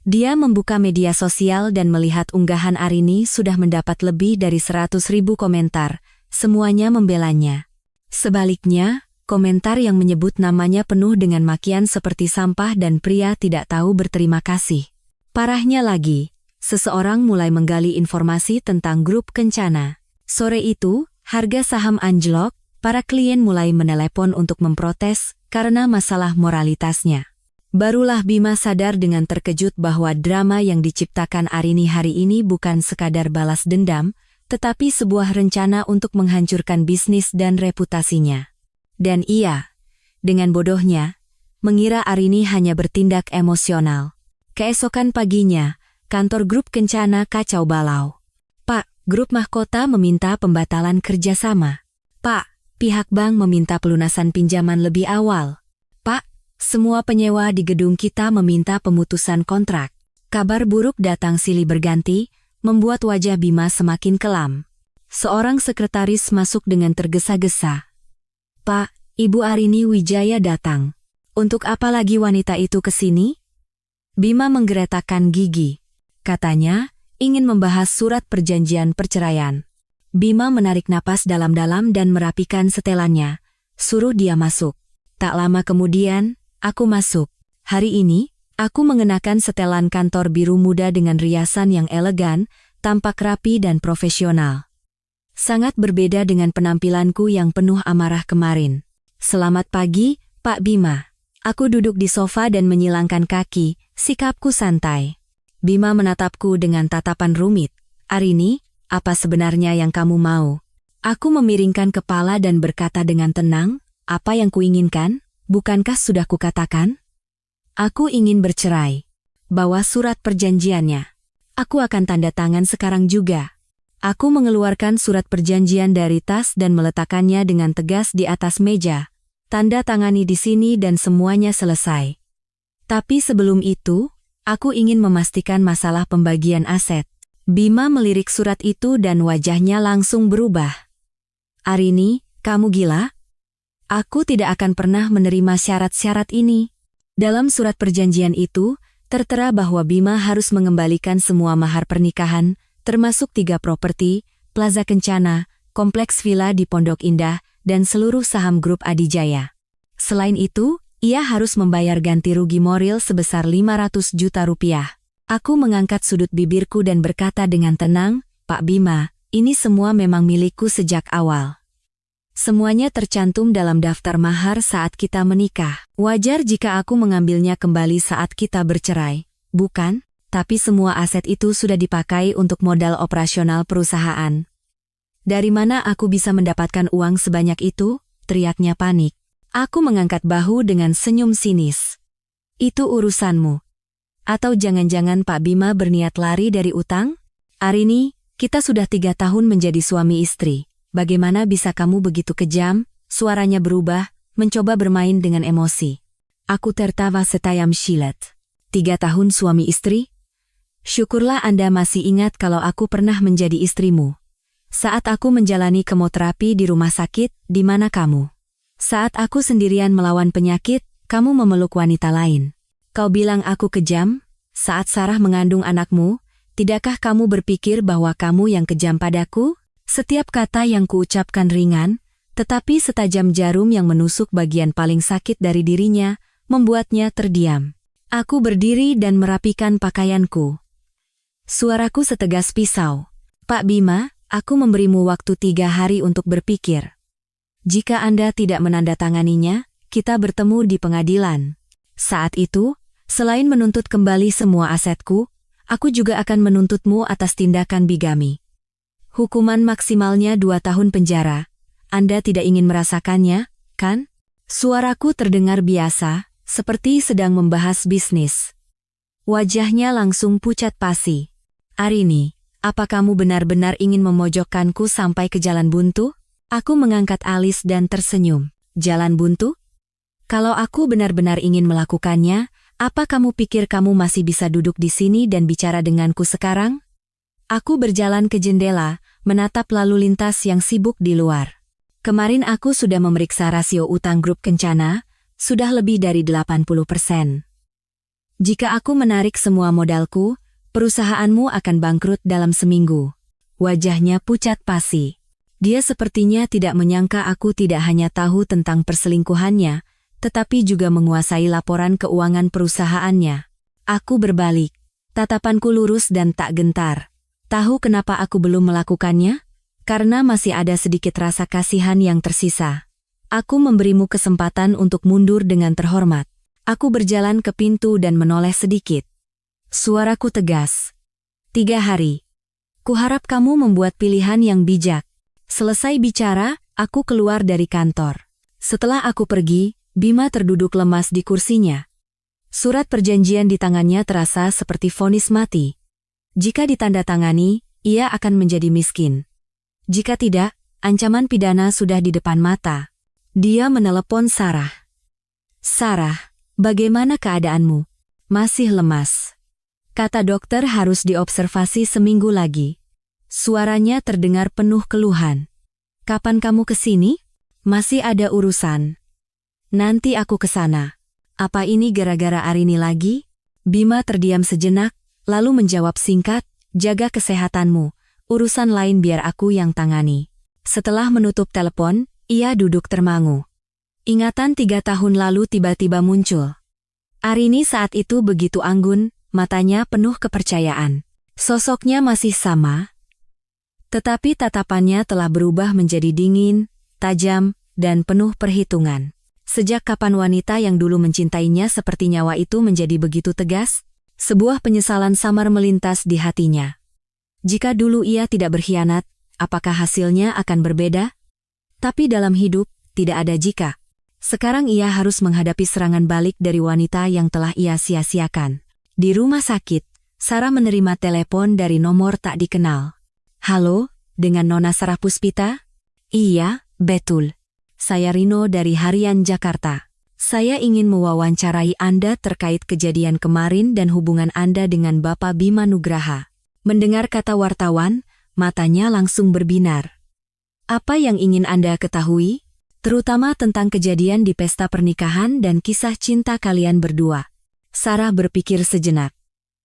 Dia membuka media sosial dan melihat unggahan Arini sudah mendapat lebih dari 100.000 komentar, semuanya membelanya. Sebaliknya, komentar yang menyebut namanya penuh dengan makian seperti sampah dan pria tidak tahu berterima kasih. Parahnya lagi, seseorang mulai menggali informasi tentang grup Kencana. Sore itu, harga saham anjlok, para klien mulai menelepon untuk memprotes karena masalah moralitasnya. Barulah Bima sadar dengan terkejut bahwa drama yang diciptakan Arini hari ini bukan sekadar balas dendam, tetapi sebuah rencana untuk menghancurkan bisnis dan reputasinya. Dan ia, dengan bodohnya, mengira Arini hanya bertindak emosional. Keesokan paginya, kantor grup Kencana kacau balau. Pak, grup mahkota meminta pembatalan kerjasama. Pak, pihak bank meminta pelunasan pinjaman lebih awal. Pak, semua penyewa di gedung kita meminta pemutusan kontrak. Kabar buruk datang silih berganti, membuat wajah Bima semakin kelam. Seorang sekretaris masuk dengan tergesa-gesa. Pak, Ibu Arini Wijaya datang. Untuk apa lagi wanita itu ke sini? Bima menggeretakkan gigi. Katanya, ingin membahas surat perjanjian perceraian. Bima menarik napas dalam-dalam dan merapikan setelannya. Suruh dia masuk. Tak lama kemudian, aku masuk. Hari ini, aku mengenakan setelan kantor biru muda dengan riasan yang elegan, tampak rapi dan profesional. Sangat berbeda dengan penampilanku yang penuh amarah kemarin. Selamat pagi, Pak Bima. Aku duduk di sofa dan menyilangkan kaki, sikapku santai. Bima menatapku dengan tatapan rumit. Arini, apa sebenarnya yang kamu mau? Aku memiringkan kepala dan berkata dengan tenang, apa yang kuinginkan? Bukankah sudah kukatakan? Aku ingin bercerai. Bawa surat perjanjiannya. Aku akan tanda tangan sekarang juga. Aku mengeluarkan surat perjanjian dari tas dan meletakkannya dengan tegas di atas meja. Tanda tangani di sini dan semuanya selesai. Tapi sebelum itu, aku ingin memastikan masalah pembagian aset. Bima melirik surat itu dan wajahnya langsung berubah. Arini, kamu gila? Aku tidak akan pernah menerima syarat-syarat ini. Dalam surat perjanjian itu, tertera bahwa Bima harus mengembalikan semua mahar pernikahan, termasuk 3 properti, Plaza Kencana, kompleks villa di Pondok Indah, dan seluruh saham grup Adijaya. Selain itu, ia harus membayar ganti rugi moral sebesar 500 juta rupiah. Aku mengangkat sudut bibirku dan berkata dengan tenang, Pak Bima, ini semua memang milikku sejak awal. Semuanya tercantum dalam daftar mahar saat kita menikah. Wajar jika aku mengambilnya kembali saat kita bercerai, bukan? Tapi semua aset itu sudah dipakai untuk modal operasional perusahaan. Dari mana aku bisa mendapatkan uang sebanyak itu? Teriaknya panik. Aku mengangkat bahu dengan senyum sinis. Itu urusanmu. Atau jangan-jangan Pak Bima berniat lari dari utang? Arini, kita sudah 3 tahun menjadi suami istri. Bagaimana bisa kamu begitu kejam? Suaranya berubah, mencoba bermain dengan emosi. Aku tertawa setayam silet. 3 tahun suami istri? Syukurlah Anda masih ingat kalau aku pernah menjadi istrimu. Saat aku menjalani kemoterapi di rumah sakit, di mana kamu? Saat aku sendirian melawan penyakit, kamu memeluk wanita lain. Kau bilang aku kejam? Saat Sarah mengandung anakmu, tidakkah kamu berpikir bahwa kamu yang kejam padaku? Setiap kata yang kuucapkan ringan, tetapi setajam jarum yang menusuk bagian paling sakit dari dirinya, membuatnya terdiam. Aku berdiri dan merapikan pakaianku. Suaraku setegas pisau. Pak Bima, aku memberimu waktu 3 hari untuk berpikir. Jika Anda tidak menandatanganinya, kita bertemu di pengadilan. Saat itu, selain menuntut kembali semua asetku, aku juga akan menuntutmu atas tindakan bigami. Hukuman maksimalnya 2 tahun penjara. Anda tidak ingin merasakannya, kan? Suaraku terdengar biasa, seperti sedang membahas bisnis. Wajahnya langsung pucat pasi. Arini, apa kamu benar-benar ingin memojokkanku sampai ke jalan buntu? Aku mengangkat alis dan tersenyum. Jalan buntu? Kalau aku benar-benar ingin melakukannya, apa kamu pikir kamu masih bisa duduk di sini dan bicara denganku sekarang? Aku berjalan ke jendela, menatap lalu lintas yang sibuk di luar. Kemarin aku sudah memeriksa rasio utang grup Kencana, sudah lebih dari 80%. Jika aku menarik semua modalku, perusahaanmu akan bangkrut dalam seminggu. Wajahnya pucat pasi. Dia sepertinya tidak menyangka aku tidak hanya tahu tentang perselingkuhannya, tetapi juga menguasai laporan keuangan perusahaannya. Aku berbalik. Tatapanku lurus dan tak gentar. Tahu kenapa aku belum melakukannya? Karena masih ada sedikit rasa kasihan yang tersisa. Aku memberimu kesempatan untuk mundur dengan terhormat. Aku berjalan ke pintu dan menoleh sedikit. Suaraku tegas. 3 hari. Kuharap kamu membuat pilihan yang bijak. Selesai bicara, aku keluar dari kantor. Setelah aku pergi, Bima terduduk lemas di kursinya. Surat perjanjian di tangannya terasa seperti vonis mati. Jika ditandatangani, ia akan menjadi miskin. Jika tidak, ancaman pidana sudah di depan mata. Dia menelepon Sarah. Sarah, bagaimana keadaanmu? Masih lemas. Kata dokter harus diobservasi seminggu lagi. Suaranya terdengar penuh keluhan. Kapan kamu kesini? Masih ada urusan. Nanti aku kesana. Apa ini gara-gara Arini lagi? Bima terdiam sejenak, lalu menjawab singkat, jaga kesehatanmu. Urusan lain biar aku yang tangani. Setelah menutup telepon, ia duduk termangu. Ingatan 3 tahun lalu tiba-tiba muncul. Arini saat itu begitu anggun, matanya penuh kepercayaan. Sosoknya masih sama, tetapi tatapannya telah berubah menjadi dingin, tajam, dan penuh perhitungan. Sejak kapan wanita yang dulu mencintainya seperti nyawa itu menjadi begitu tegas? Sebuah penyesalan samar melintas di hatinya. Jika dulu ia tidak berkhianat, apakah hasilnya akan berbeda? Tapi dalam hidup, tidak ada jika. Sekarang ia harus menghadapi serangan balik dari wanita yang telah ia sia-siakan. Di rumah sakit, Sarah menerima telepon dari nomor tak dikenal. Halo, dengan Nona Sarah Puspita? Iya, betul. Saya Rino dari Harian Jakarta. Saya ingin mewawancarai Anda terkait kejadian kemarin dan hubungan Anda dengan Bapak Bima Nugraha. Mendengar kata wartawan, matanya langsung berbinar. Apa yang ingin Anda ketahui? terutama tentang kejadian di pesta pernikahan dan kisah cinta kalian berdua. Sarah berpikir sejenak.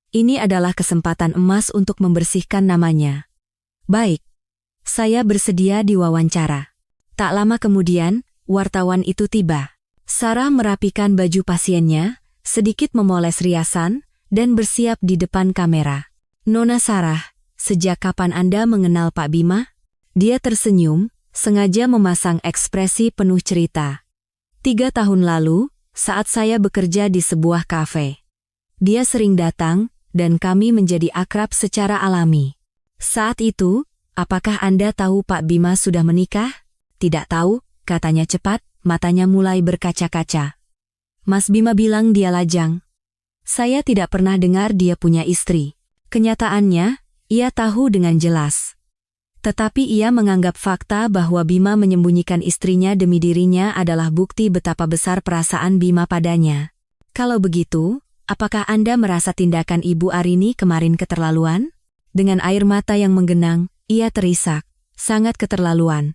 Ini adalah kesempatan emas untuk membersihkan namanya. Baik, saya bersedia diwawancara. Tak lama kemudian, wartawan itu tiba. Sarah merapikan baju pasiennya, sedikit memoles riasan, dan bersiap di depan kamera. Nona Sarah, sejak kapan Anda mengenal Pak Bima? Dia tersenyum, sengaja memasang ekspresi penuh cerita. 3 tahun lalu, saat saya bekerja di sebuah kafe. Dia sering datang, dan kami menjadi akrab secara alami. Saat itu, apakah Anda tahu Pak Bima sudah menikah? Tidak tahu, katanya cepat, matanya mulai berkaca-kaca. Mas Bima bilang dia lajang. Saya tidak pernah dengar dia punya istri. Kenyataannya, ia tahu dengan jelas. Tetapi ia menganggap fakta bahwa Bima menyembunyikan istrinya demi dirinya adalah bukti betapa besar perasaan Bima padanya. Kalau begitu, apakah Anda merasa tindakan Ibu Arini kemarin keterlaluan? Dengan air mata yang menggenang, ia terisak. Sangat keterlaluan.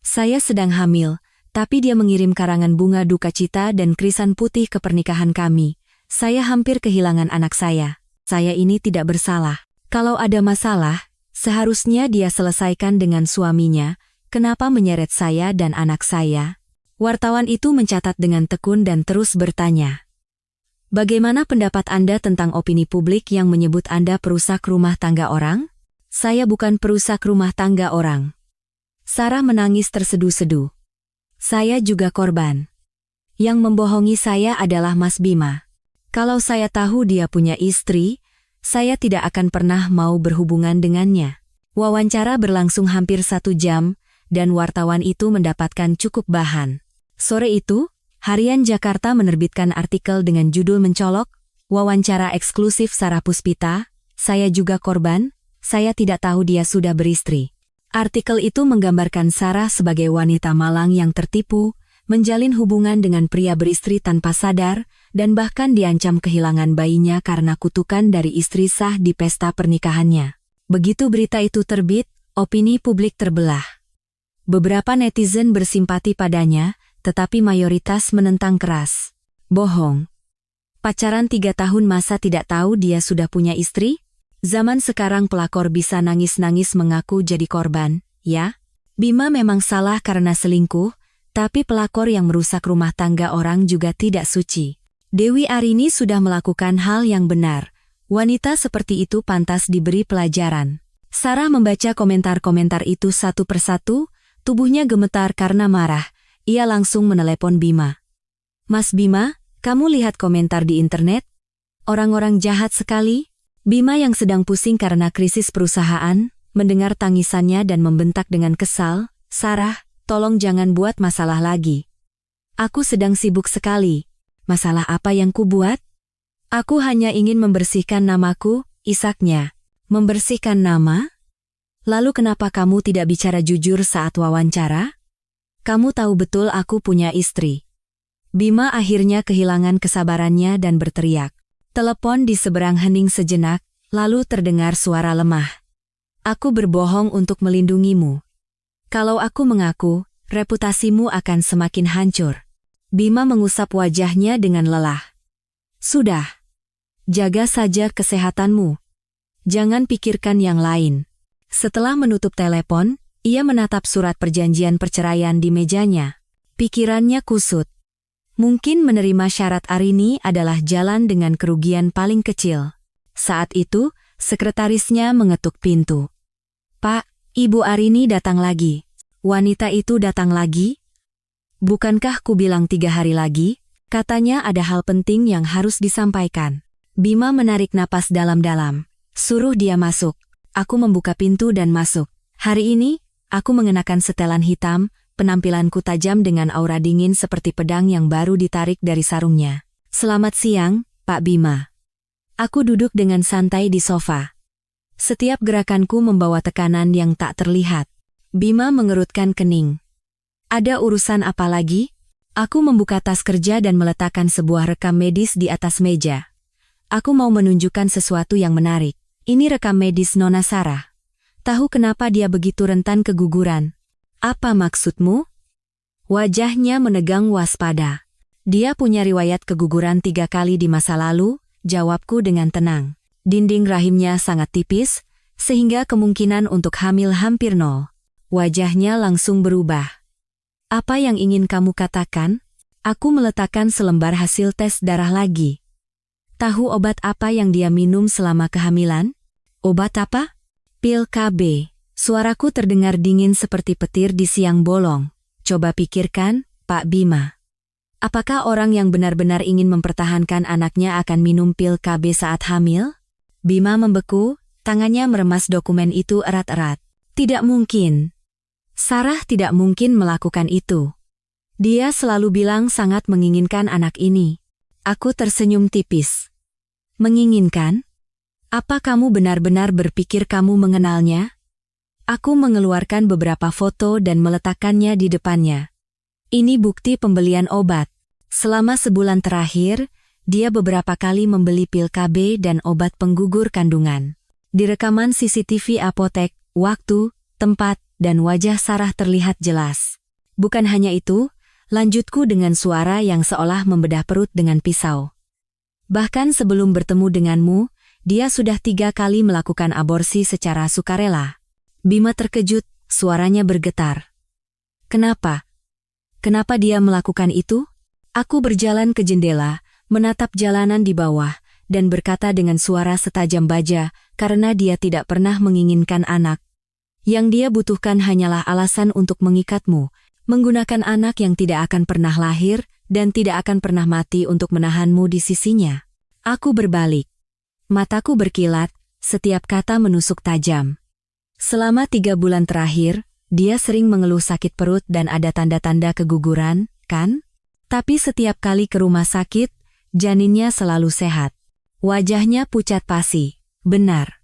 Saya sedang hamil, tapi dia mengirim karangan bunga duka cita dan krisan putih ke pernikahan kami. Saya hampir kehilangan anak saya. Saya ini tidak bersalah. Kalau ada masalah, seharusnya dia selesaikan dengan suaminya. Kenapa menyeret saya dan anak saya? Wartawan itu mencatat dengan tekun dan terus bertanya. Bagaimana pendapat Anda tentang opini publik yang menyebut Anda perusak rumah tangga orang? Saya bukan perusak rumah tangga orang. Sarah menangis terseduh-seduh. Saya juga korban. Yang membohongi saya adalah Mas Bima. Kalau saya tahu dia punya istri, saya tidak akan pernah mau berhubungan dengannya. Wawancara berlangsung hampir 1 jam, dan wartawan itu mendapatkan cukup bahan. Sore itu, Harian Jakarta menerbitkan artikel dengan judul mencolok, wawancara eksklusif Sarah Puspita, saya juga korban, saya tidak tahu dia sudah beristri. Artikel itu menggambarkan Sarah sebagai wanita malang yang tertipu, menjalin hubungan dengan pria beristri tanpa sadar, dan bahkan diancam kehilangan bayinya karena kutukan dari istri sah di pesta pernikahannya. Begitu berita itu terbit, opini publik terbelah. Beberapa netizen bersimpati padanya, tetapi mayoritas menentang keras. Bohong. Pacaran 3 tahun masa tidak tahu dia sudah punya istri? Zaman sekarang pelakor bisa nangis-nangis mengaku jadi korban, ya? Bima memang salah karena selingkuh, tapi pelakor yang merusak rumah tangga orang juga tidak suci. Dewi Arini sudah melakukan hal yang benar. Wanita seperti itu pantas diberi pelajaran. Sarah membaca komentar-komentar itu satu persatu, tubuhnya gemetar karena marah. Ia langsung menelepon Bima. Mas Bima, kamu lihat komentar di internet? Orang-orang jahat sekali. Bima yang sedang pusing karena krisis perusahaan, mendengar tangisannya dan membentak dengan kesal, Sarah, tolong jangan buat masalah lagi. Aku sedang sibuk sekali. Masalah apa yang ku buat? Aku hanya ingin membersihkan namaku, isaknya. Membersihkan nama? Lalu kenapa kamu tidak bicara jujur saat wawancara? Kamu tahu betul aku punya istri. Bima akhirnya kehilangan kesabarannya dan berteriak. Telepon di seberang hening sejenak, lalu terdengar suara lemah. Aku berbohong untuk melindungimu. Kalau aku mengaku, reputasimu akan semakin hancur. Bima mengusap wajahnya dengan lelah. Sudah. Jaga saja kesehatanmu. Jangan pikirkan yang lain. Setelah menutup telepon, ia menatap surat perjanjian perceraian di mejanya. Pikirannya kusut. Mungkin menerima syarat Arini adalah jalan dengan kerugian paling kecil. Saat itu, sekretarisnya mengetuk pintu. Pak, Ibu Arini datang lagi. Wanita itu datang lagi? Bukankah ku bilang 3 hari lagi? Katanya ada hal penting yang harus disampaikan. Bima menarik napas dalam-dalam. Suruh dia masuk. Aku membuka pintu dan masuk. Hari ini, aku mengenakan setelan hitam, penampilanku tajam dengan aura dingin seperti pedang yang baru ditarik dari sarungnya. Selamat siang, Pak Bima. Aku duduk dengan santai di sofa. Setiap gerakanku membawa tekanan yang tak terlihat. Bima mengerutkan kening. Ada urusan apa lagi? Aku membuka tas kerja dan meletakkan sebuah rekam medis di atas meja. Aku mau menunjukkan sesuatu yang menarik. Ini rekam medis Nona Sarah. Tahu kenapa dia begitu rentan keguguran? Apa maksudmu? Wajahnya menegang waspada. Dia punya riwayat keguguran 3 kali di masa lalu, jawabku dengan tenang. Dinding rahimnya sangat tipis, sehingga kemungkinan untuk hamil hampir nol. Wajahnya langsung berubah. Apa yang ingin kamu katakan? Aku meletakkan selembar hasil tes darah lagi. Tahu obat apa yang dia minum selama kehamilan? Obat apa? Pil KB. Suaraku terdengar dingin seperti petir di siang bolong. Coba pikirkan, Pak Bima. Apakah orang yang benar-benar ingin mempertahankan anaknya akan minum pil KB saat hamil? Bima membeku, tangannya meremas dokumen itu erat-erat. Tidak mungkin. Sarah tidak mungkin melakukan itu. Dia selalu bilang sangat menginginkan anak ini. Aku tersenyum tipis. Menginginkan? Apa kamu benar-benar berpikir kamu mengenalnya? Aku mengeluarkan beberapa foto dan meletakkannya di depannya. Ini bukti pembelian obat. Selama sebulan terakhir, dia beberapa kali membeli pil KB dan obat penggugur kandungan. Di rekaman CCTV apotek, waktu, tempat, dan wajah Sarah terlihat jelas. Bukan hanya itu, lanjutku dengan suara yang seolah membedah perut dengan pisau. Bahkan sebelum bertemu denganmu, dia sudah 3 kali melakukan aborsi secara sukarela. Bima terkejut, suaranya bergetar. Kenapa? Kenapa dia melakukan itu? Aku berjalan ke jendela, menatap jalanan di bawah, dan berkata dengan suara setajam baja, karena dia tidak pernah menginginkan anak. Yang dia butuhkan hanyalah alasan untuk mengikatmu, menggunakan anak yang tidak akan pernah lahir, dan tidak akan pernah mati untuk menahanmu di sisinya. Aku berbalik. Mataku berkilat, setiap kata menusuk tajam. Selama 3 bulan terakhir, dia sering mengeluh sakit perut dan ada tanda-tanda keguguran, kan? Tapi setiap kali ke rumah sakit, janinnya selalu sehat. Wajahnya pucat pasi. Benar.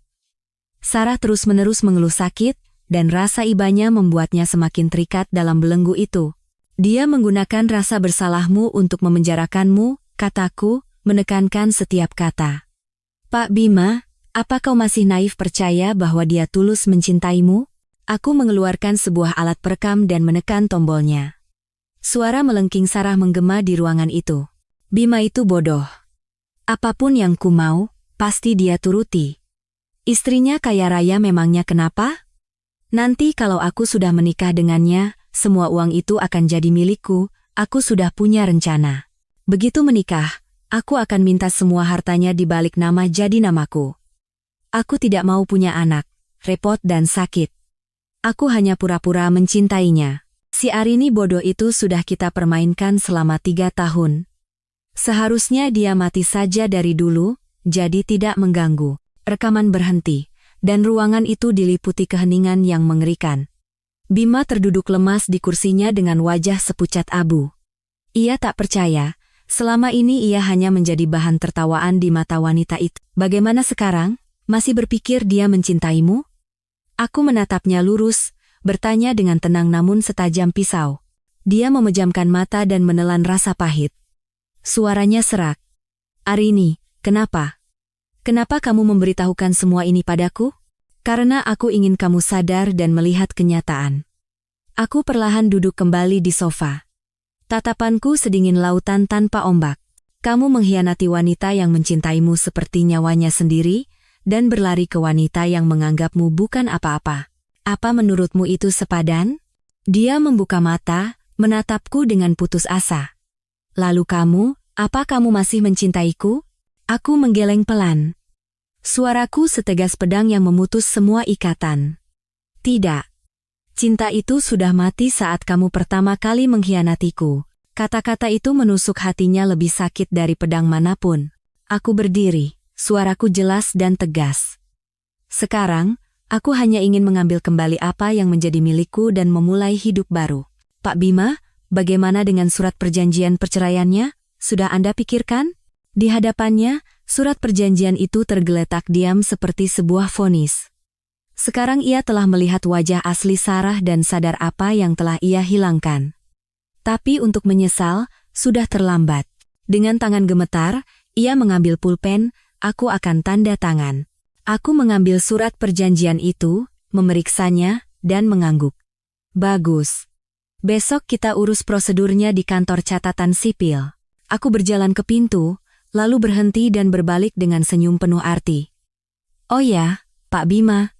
Sarah terus-menerus mengeluh sakit, dan rasa ibanya membuatnya semakin terikat dalam belenggu itu. Dia menggunakan rasa bersalahmu untuk memenjarakanmu, kataku, menekankan setiap kata. Pak Bima, apa kau masih naif percaya bahwa dia tulus mencintaimu? Aku mengeluarkan sebuah alat perekam dan menekan tombolnya. Suara melengking Sarah menggema di ruangan itu. Bima itu bodoh. Apapun yang ku mau, pasti dia turuti. Istrinya kaya raya memangnya kenapa? Nanti kalau aku sudah menikah dengannya, semua uang itu akan jadi milikku, aku sudah punya rencana. Begitu menikah, aku akan minta semua hartanya dibalik nama jadi namaku. Aku tidak mau punya anak, repot dan sakit. Aku hanya pura-pura mencintainya. Si Arini bodoh itu sudah kita permainkan selama 3 tahun. Seharusnya dia mati saja dari dulu, jadi tidak mengganggu. Rekaman berhenti, dan ruangan itu diliputi keheningan yang mengerikan. Bima terduduk lemas di kursinya dengan wajah sepucat abu. Ia tak percaya, selama ini ia hanya menjadi bahan tertawaan di mata wanita itu. Bagaimana sekarang? Masih berpikir dia mencintaimu? Aku menatapnya lurus, bertanya dengan tenang namun setajam pisau. Dia memejamkan mata dan menelan rasa pahit. Suaranya serak. Arini, kenapa? Kenapa kamu memberitahukan semua ini padaku? Karena aku ingin kamu sadar dan melihat kenyataan. Aku perlahan duduk kembali di sofa. Tatapanku sedingin lautan tanpa ombak. Kamu mengkhianati wanita yang mencintaimu seperti nyawanya sendiri, dan berlari ke wanita yang menganggapmu bukan apa-apa. Apa menurutmu itu sepadan? Dia membuka mata, menatapku dengan putus asa. Lalu kamu, apa kamu masih mencintaiku? Aku menggeleng pelan. Suaraku setegas pedang yang memutus semua ikatan. Tidak. Cinta itu sudah mati saat kamu pertama kali mengkhianatiku. Kata-kata itu menusuk hatinya lebih sakit dari pedang manapun. Aku berdiri. Suaraku jelas dan tegas. Sekarang, aku hanya ingin mengambil kembali apa yang menjadi milikku dan memulai hidup baru. Pak Bima, bagaimana dengan surat perjanjian perceraiannya? Sudah Anda pikirkan? Di hadapannya, surat perjanjian itu tergeletak diam seperti sebuah vonis. Sekarang ia telah melihat wajah asli Sarah dan sadar apa yang telah ia hilangkan. Tapi untuk menyesal, sudah terlambat. Dengan tangan gemetar, ia mengambil pulpen. Aku akan tanda tangan. Aku mengambil surat perjanjian itu, memeriksanya, dan mengangguk. Bagus. Besok kita urus prosedurnya di kantor catatan sipil. Aku berjalan ke pintu, lalu berhenti dan berbalik dengan senyum penuh arti. Oh ya, Pak Bima.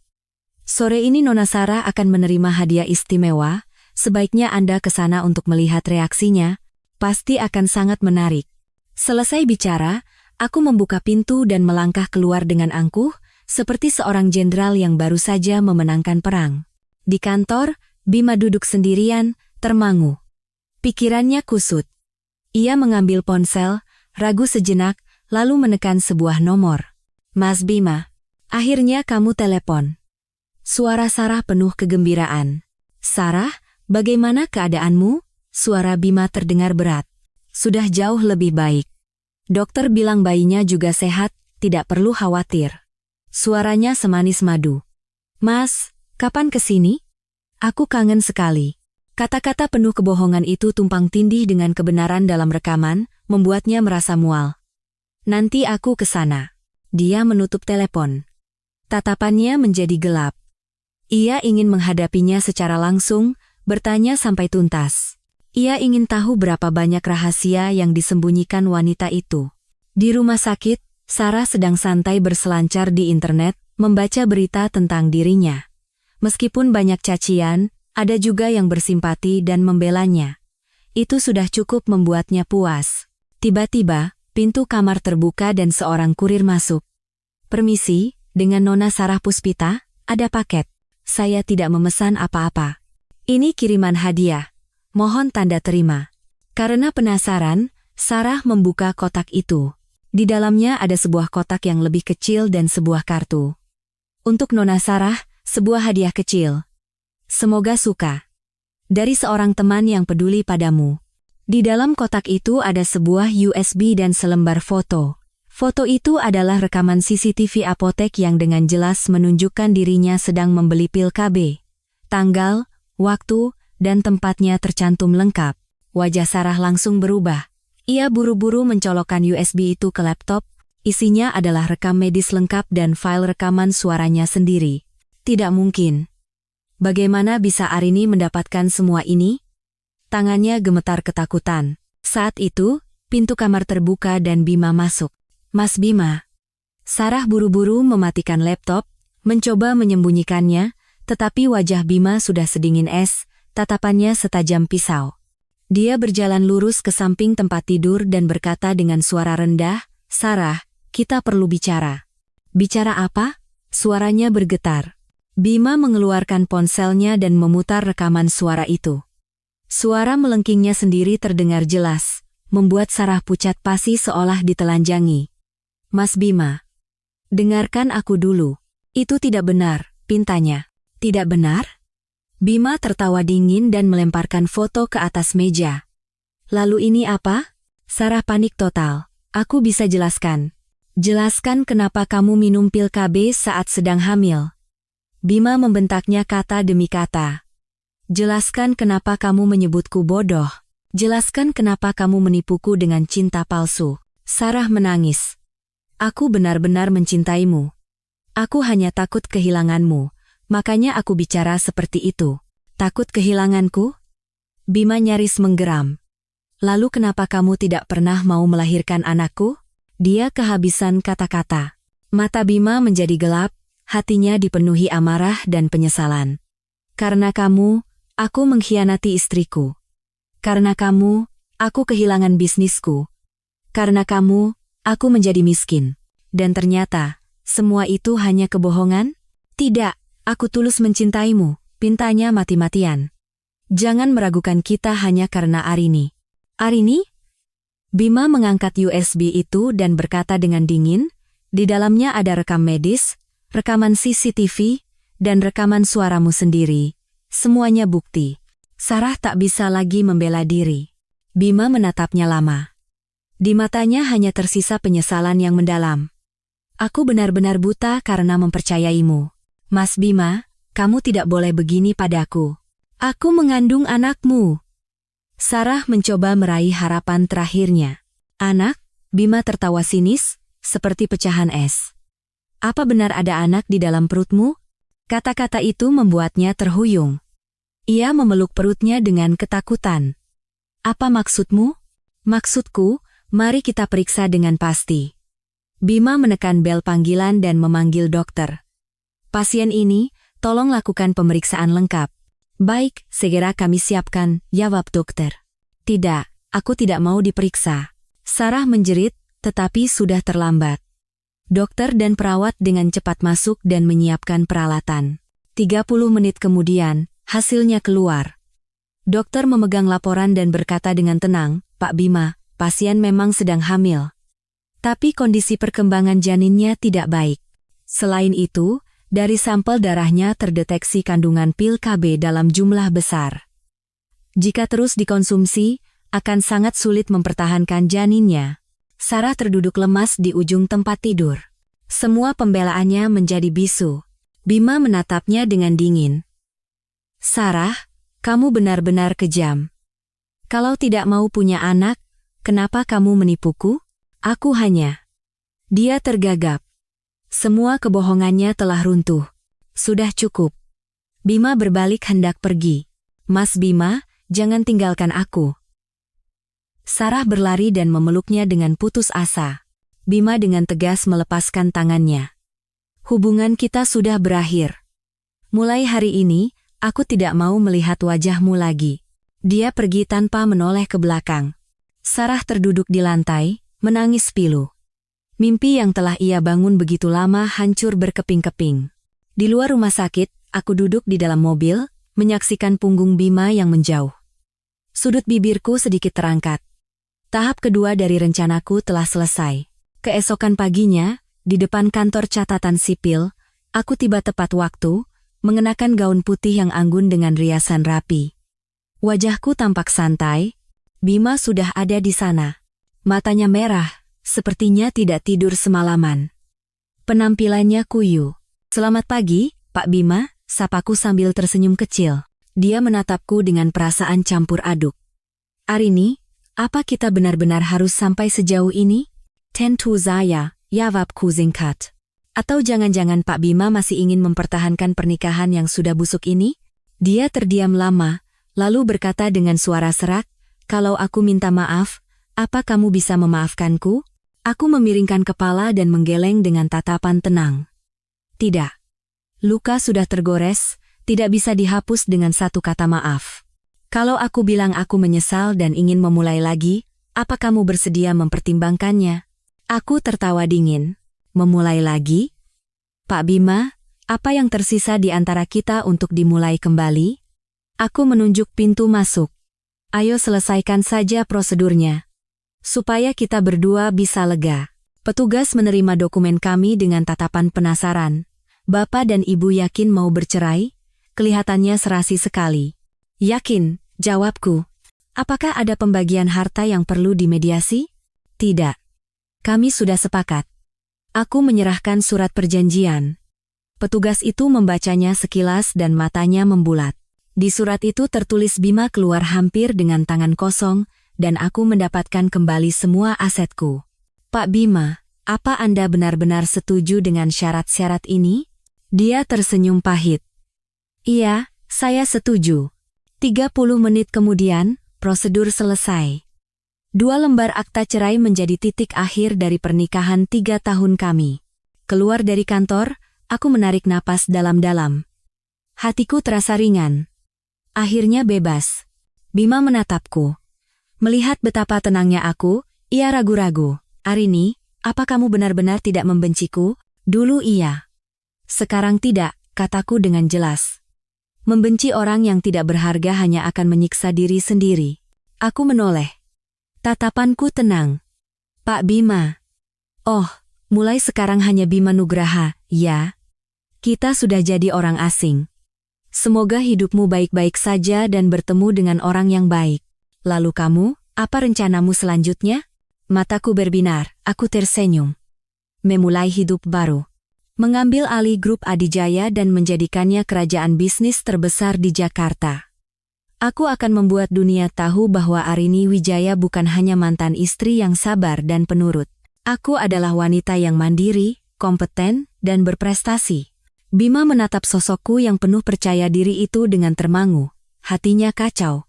Sore ini Nona Sarah akan menerima hadiah istimewa, sebaiknya Anda ke sana untuk melihat reaksinya, pasti akan sangat menarik. Selesai bicara, aku membuka pintu dan melangkah keluar dengan angkuh, seperti seorang jenderal yang baru saja memenangkan perang. Di kantor, Bima duduk sendirian, termangu. Pikirannya kusut. Ia mengambil ponsel, ragu sejenak, lalu menekan sebuah nomor. Mas Bima, akhirnya kamu telepon. Suara Sarah penuh kegembiraan. Sarah, bagaimana keadaanmu? Suara Bima terdengar berat. Sudah jauh lebih baik. Dokter bilang bayinya juga sehat, tidak perlu khawatir. Suaranya semanis madu. Mas, kapan kesini? Aku kangen sekali. Kata-kata penuh kebohongan itu tumpang tindih dengan kebenaran dalam rekaman, membuatnya merasa mual. Nanti aku ke sana. Dia menutup telepon. Tatapannya menjadi gelap. Ia ingin menghadapinya secara langsung, bertanya sampai tuntas. Ia ingin tahu berapa banyak rahasia yang disembunyikan wanita itu. Di rumah sakit, Sarah sedang santai berselancar di internet, membaca berita tentang dirinya. Meskipun banyak cacian, ada juga yang bersimpati dan membelanya. Itu sudah cukup membuatnya puas. Tiba-tiba, pintu kamar terbuka dan seorang kurir masuk. Permisi, dengan Nona Sarah Puspita, ada paket. Saya tidak memesan apa-apa. Ini kiriman hadiah. Mohon tanda terima. Karena penasaran, Sarah membuka kotak itu. Di dalamnya ada sebuah kotak yang lebih kecil dan sebuah kartu. Untuk Nona Sarah, sebuah hadiah kecil. Semoga suka. Dari seorang teman yang peduli padamu. Di dalam kotak itu ada sebuah USB dan selembar foto. Foto itu adalah rekaman CCTV apotek yang dengan jelas menunjukkan dirinya sedang membeli pil KB. Tanggal, waktu, dan tempatnya tercantum lengkap. Wajah Sarah langsung berubah. Ia buru-buru mencolokkan USB itu ke laptop. Isinya adalah rekam medis lengkap dan file rekaman suaranya sendiri. Tidak mungkin. Bagaimana bisa Arini mendapatkan semua ini? Tangannya gemetar ketakutan. Saat itu, pintu kamar terbuka dan Bima masuk. Mas Bima. Sarah buru-buru mematikan laptop, mencoba menyembunyikannya, tetapi wajah Bima sudah sedingin es, tatapannya setajam pisau. Dia berjalan lurus ke samping tempat tidur dan berkata dengan suara rendah, Sarah, kita perlu bicara. Bicara apa? Suaranya bergetar. Bima mengeluarkan ponselnya dan memutar rekaman suara itu. Suara melengkingnya sendiri terdengar jelas, membuat Sarah pucat pasi seolah ditelanjangi. Mas Bima, dengarkan aku dulu. Itu tidak benar, pintanya. Tidak benar? Bima tertawa dingin dan melemparkan foto ke atas meja. Lalu ini apa? Sarah panik total. Aku bisa jelaskan. Jelaskan kenapa kamu minum pil KB saat sedang hamil. Bima membentaknya kata demi kata. Jelaskan kenapa kamu menyebutku bodoh. Jelaskan kenapa kamu menipuku dengan cinta palsu. Sarah menangis. Aku benar-benar mencintaimu. Aku hanya takut kehilanganmu, makanya aku bicara seperti itu. Takut kehilanganku? Bima nyaris menggeram. Lalu kenapa kamu tidak pernah mau melahirkan anakku? Dia kehabisan kata-kata. Mata Bima menjadi gelap. Hatinya dipenuhi amarah dan penyesalan. Karena kamu, aku mengkhianati istriku. Karena kamu, aku kehilangan bisnisku. Karena kamu, aku menjadi miskin. Dan ternyata, semua itu hanya kebohongan? Tidak, aku tulus mencintaimu, pintanya mati-matian. Jangan meragukan kita hanya karena Arini. Arini? Bima mengangkat USB itu dan berkata dengan dingin, di dalamnya ada rekam medis, rekaman CCTV, dan rekaman suaramu sendiri. Semuanya bukti. Sarah tak bisa lagi membela diri. Bima menatapnya lama. Di matanya hanya tersisa penyesalan yang mendalam. Aku benar-benar buta karena mempercayaimu. Mas Bima, kamu tidak boleh begini padaku. Aku mengandung anakmu. Sarah mencoba meraih harapan terakhirnya. Anak? Bima tertawa sinis, seperti pecahan es. Apa benar ada anak di dalam perutmu? Kata-kata itu membuatnya terhuyung. Ia memeluk perutnya dengan ketakutan. Apa maksudmu? Maksudku, mari kita periksa dengan pasti. Bima menekan bel panggilan dan memanggil dokter. Pasien ini, tolong lakukan pemeriksaan lengkap. Baik, segera kami siapkan, jawab dokter. Tidak, aku tidak mau diperiksa. Sarah menjerit, tetapi sudah terlambat. Dokter dan perawat dengan cepat masuk dan menyiapkan peralatan. 30 menit kemudian, hasilnya keluar. Dokter memegang laporan dan berkata dengan tenang, Pak Bima, pasien memang sedang hamil. Tapi kondisi perkembangan janinnya tidak baik. Selain itu, dari sampel darahnya terdeteksi kandungan pil KB dalam jumlah besar. Jika terus dikonsumsi, akan sangat sulit mempertahankan janinnya. Sarah terduduk lemas di ujung tempat tidur. Semua pembelaannya menjadi bisu. Bima menatapnya dengan dingin. Sarah, kamu benar-benar kejam. Kalau tidak mau punya anak, kenapa kamu menipuku? Aku hanya... Dia tergagap. Semua kebohongannya telah runtuh. Sudah cukup. Bima berbalik hendak pergi. Mas Bima, jangan tinggalkan aku. Sarah berlari dan memeluknya dengan putus asa. Bima dengan tegas melepaskan tangannya. Hubungan kita sudah berakhir. Mulai hari ini, aku tidak mau melihat wajahmu lagi. Dia pergi tanpa menoleh ke belakang. Sarah terduduk di lantai, menangis pilu. Mimpi yang telah ia bangun begitu lama hancur berkeping-keping. Di luar rumah sakit, aku duduk di dalam mobil, menyaksikan punggung Bima yang menjauh. Sudut bibirku sedikit terangkat. Tahap kedua dari rencanaku telah selesai. Keesokan paginya, di depan kantor catatan sipil, aku tiba tepat waktu, mengenakan gaun putih yang anggun dengan riasan rapi. Wajahku tampak santai. Bima sudah ada di sana. Matanya merah, sepertinya tidak tidur semalaman. Penampilannya kuyu. Selamat pagi, Pak Bima, sapaku sambil tersenyum kecil. Dia menatapku dengan perasaan campur aduk. Arini, apa kita benar-benar harus sampai sejauh ini? Tentu saya, jawabku singkat. Atau jangan-jangan Pak Bima masih ingin mempertahankan pernikahan yang sudah busuk ini? Dia terdiam lama, lalu berkata dengan suara serak, kalau aku minta maaf, apa kamu bisa memaafkanku? Aku memiringkan kepala dan menggeleng dengan tatapan tenang. Tidak. Luka sudah tergores, tidak bisa dihapus dengan satu kata maaf. Kalau aku bilang aku menyesal dan ingin memulai lagi, apa kamu bersedia mempertimbangkannya? Aku tertawa dingin. Memulai lagi? Pak Bima, apa yang tersisa di antara kita untuk dimulai kembali? Aku menunjuk pintu masuk. Ayo selesaikan saja prosedurnya. Supaya kita berdua bisa lega. Petugas menerima dokumen kami dengan tatapan penasaran. Bapak dan Ibu yakin mau bercerai? Kelihatannya serasi sekali. Yakin, jawabku. Apakah ada pembagian harta yang perlu dimediasi? Tidak. Kami sudah sepakat. Aku menyerahkan surat perjanjian. Petugas itu membacanya sekilas dan matanya membulat. Di surat itu tertulis Bima keluar hampir dengan tangan kosong, dan aku mendapatkan kembali semua asetku. Pak Bima, apa Anda benar-benar setuju dengan syarat-syarat ini? Dia tersenyum pahit. Iya, saya setuju. 30 menit kemudian, prosedur selesai. 2 lembar akta cerai menjadi titik akhir dari pernikahan 3 tahun kami. Keluar dari kantor, aku menarik napas dalam-dalam. Hatiku terasa ringan. Akhirnya bebas. Bima menatapku. Melihat betapa tenangnya aku, ia ragu-ragu. Arini, apa kamu benar-benar tidak membenciku? Dulu iya. Sekarang tidak, kataku dengan jelas. Membenci orang yang tidak berharga hanya akan menyiksa diri sendiri. Aku menoleh. Tatapanku tenang. Pak Bima. Oh, mulai sekarang hanya Bima Nugraha, ya? Kita sudah jadi orang asing. Semoga hidupmu baik-baik saja dan bertemu dengan orang yang baik. Lalu kamu, apa rencanamu selanjutnya? Mataku berbinar, aku tersenyum. Memulai hidup baru. Mengambil alih grup Adijaya dan menjadikannya kerajaan bisnis terbesar di Jakarta. Aku akan membuat dunia tahu bahwa Arini Wijaya bukan hanya mantan istri yang sabar dan penurut. Aku adalah wanita yang mandiri, kompeten, dan berprestasi. Bima menatap sosokku yang penuh percaya diri itu dengan termangu. hatinya kacau.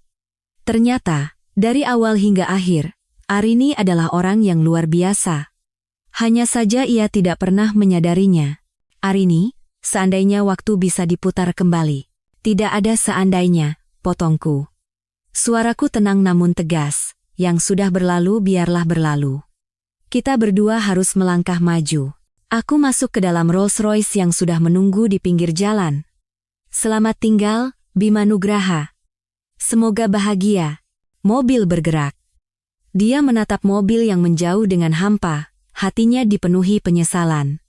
Ternyata, dari awal hingga akhir, Arini adalah orang yang luar biasa. Hanya saja ia tidak pernah menyadarinya. Arini, seandainya waktu bisa diputar kembali. Tidak ada seandainya, potongku. Suaraku tenang namun tegas, yang sudah berlalu biarlah berlalu. Kita berdua harus melangkah maju. Aku masuk ke dalam Rolls-Royce yang sudah menunggu di pinggir jalan. Selamat tinggal, Bima Nugraha. Semoga bahagia. Mobil bergerak. Dia menatap mobil yang menjauh dengan hampa, hatinya dipenuhi penyesalan.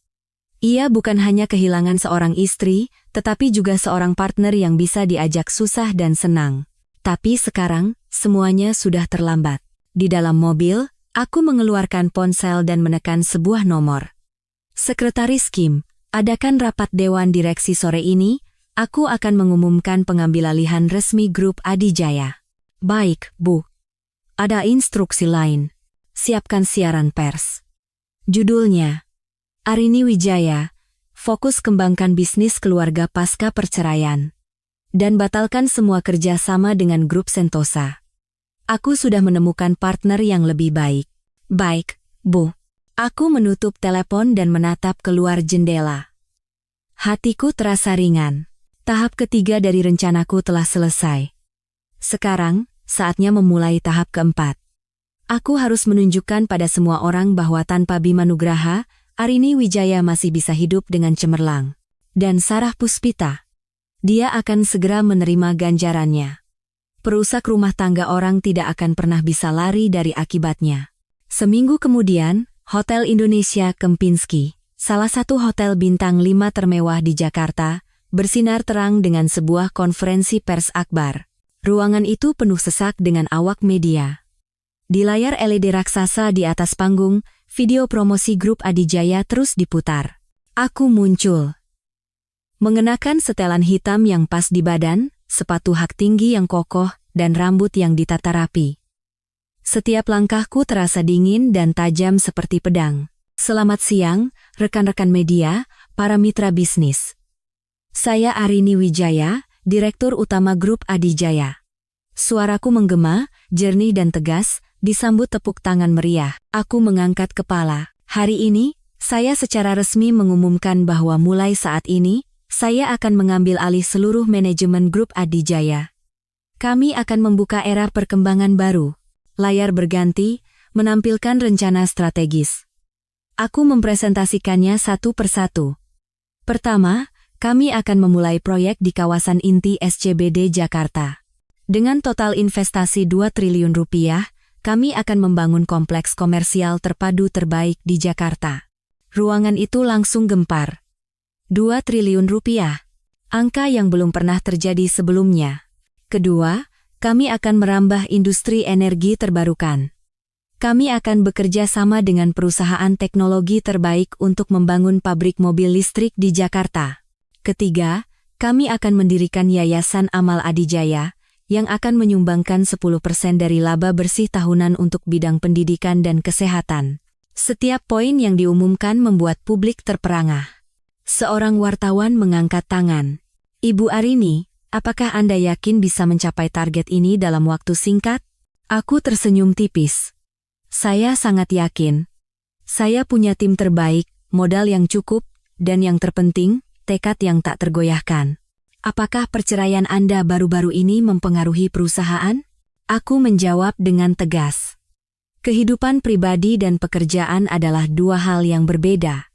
Ia bukan hanya kehilangan seorang istri, tetapi juga seorang partner yang bisa diajak susah dan senang. Tapi sekarang, semuanya sudah terlambat. Di dalam mobil, aku mengeluarkan ponsel dan menekan sebuah nomor. Sekretaris Kim, adakan rapat Dewan Direksi sore ini, aku akan mengumumkan pengambilalihan resmi grup Adijaya. Baik, Bu. Ada instruksi lain. Siapkan siaran pers. Judulnya, Arini Wijaya, fokus kembangkan bisnis keluarga pasca perceraian. Dan batalkan semua kerjasama dengan grup Sentosa. Aku sudah menemukan partner yang lebih baik. Baik, Bu. Aku menutup telepon dan menatap keluar jendela. Hatiku terasa ringan. Tahap ketiga dari rencanaku telah selesai. Sekarang, saatnya memulai tahap keempat. Aku harus menunjukkan pada semua orang bahwa tanpa Bima Nugraha, Arini Wijaya masih bisa hidup dengan cemerlang. Dan Sarah Puspita. Dia akan segera menerima ganjarannya. Perusak rumah tangga orang tidak akan pernah bisa lari dari akibatnya. Seminggu kemudian, Hotel Indonesia Kempinski, salah satu hotel bintang 5 termewah di Jakarta, bersinar terang dengan sebuah konferensi pers akbar. Ruangan itu penuh sesak dengan awak media. Di layar LED raksasa di atas panggung, video promosi grup Adijaya terus diputar. Aku muncul. Mengenakan setelan hitam yang pas di badan, sepatu hak tinggi yang kokoh, dan rambut yang ditata rapi. Setiap langkahku terasa dingin dan tajam seperti pedang. Selamat siang, rekan-rekan media, para mitra bisnis. Saya Arini Wijaya, Direktur Utama Grup Adijaya. Suaraku menggema, jernih dan tegas, disambut tepuk tangan meriah. Aku mengangkat kepala. Hari ini, saya secara resmi mengumumkan bahwa mulai saat ini, saya akan mengambil alih seluruh manajemen Grup Adijaya. Kami akan membuka era perkembangan baru. Layar berganti, menampilkan rencana strategis. Aku mempresentasikannya satu persatu. Pertama, kami akan memulai proyek di kawasan inti SCBD Jakarta. Dengan total investasi 2 triliun rupiah, kami akan membangun kompleks komersial terpadu terbaik di Jakarta. Ruangan itu langsung gempar. 2 triliun rupiah. Angka yang belum pernah terjadi sebelumnya. Kedua, kami akan merambah industri energi terbarukan. Kami akan bekerja sama dengan perusahaan teknologi terbaik untuk membangun pabrik mobil listrik di Jakarta. Ketiga, kami akan mendirikan Yayasan Amal Adijaya, yang akan menyumbangkan 10% dari laba bersih tahunan untuk bidang pendidikan dan kesehatan. Setiap poin yang diumumkan membuat publik terperangah. Seorang wartawan mengangkat tangan. Ibu Arini, apakah Anda yakin bisa mencapai target ini dalam waktu singkat? Aku tersenyum tipis. Saya sangat yakin. Saya punya tim terbaik, modal yang cukup, dan yang terpenting, tekad yang tak tergoyahkan. Apakah perceraian Anda baru-baru ini mempengaruhi perusahaan? Aku menjawab dengan tegas. Kehidupan pribadi dan pekerjaan adalah dua hal yang berbeda.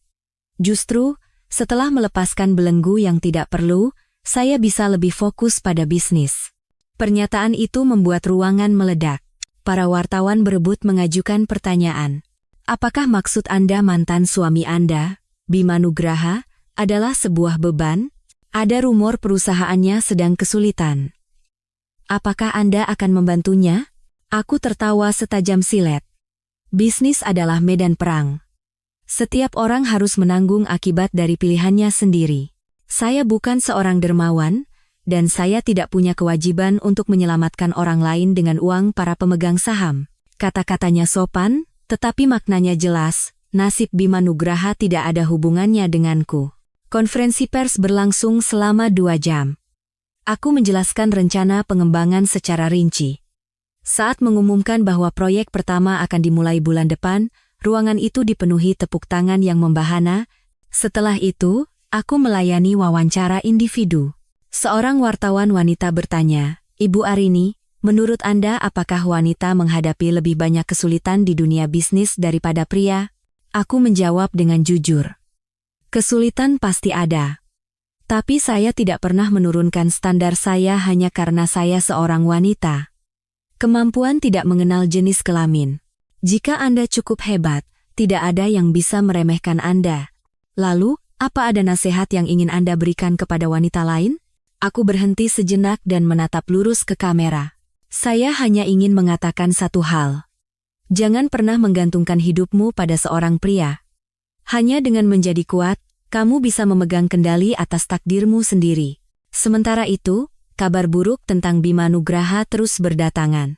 Justru, setelah melepaskan belenggu yang tidak perlu, saya bisa lebih fokus pada bisnis. Pernyataan itu membuat ruangan meledak. Para wartawan berebut mengajukan pertanyaan. Apakah maksud Anda mantan suami Anda, Bima Nugraha, adalah sebuah beban? Ada rumor perusahaannya sedang kesulitan. Apakah Anda akan membantunya? Aku tertawa setajam silet. Bisnis adalah medan perang. Setiap orang harus menanggung akibat dari pilihannya sendiri. Saya bukan seorang dermawan, dan saya tidak punya kewajiban untuk menyelamatkan orang lain dengan uang para pemegang saham. Kata-katanya sopan, tetapi maknanya jelas, nasib Bima Nugraha tidak ada hubungannya denganku. Konferensi pers berlangsung selama 2 jam. Aku menjelaskan rencana pengembangan secara rinci. Saat mengumumkan bahwa proyek pertama akan dimulai bulan depan, ruangan itu dipenuhi tepuk tangan yang membahana. Setelah itu, aku melayani wawancara individu. Seorang wartawan wanita bertanya, "Ibu Arini, menurut Anda apakah wanita menghadapi lebih banyak kesulitan di dunia bisnis daripada pria?" Aku menjawab dengan jujur. Kesulitan pasti ada. Tapi saya tidak pernah menurunkan standar saya hanya karena saya seorang wanita. Kemampuan tidak mengenal jenis kelamin. Jika Anda cukup hebat, tidak ada yang bisa meremehkan Anda. Lalu, apa ada nasihat yang ingin Anda berikan kepada wanita lain? Aku berhenti sejenak dan menatap lurus ke kamera. Saya hanya ingin mengatakan satu hal. Jangan pernah menggantungkan hidupmu pada seorang pria. Hanya dengan menjadi kuat, kamu bisa memegang kendali atas takdirmu sendiri. Sementara itu, kabar buruk tentang Bima Nugraha terus berdatangan.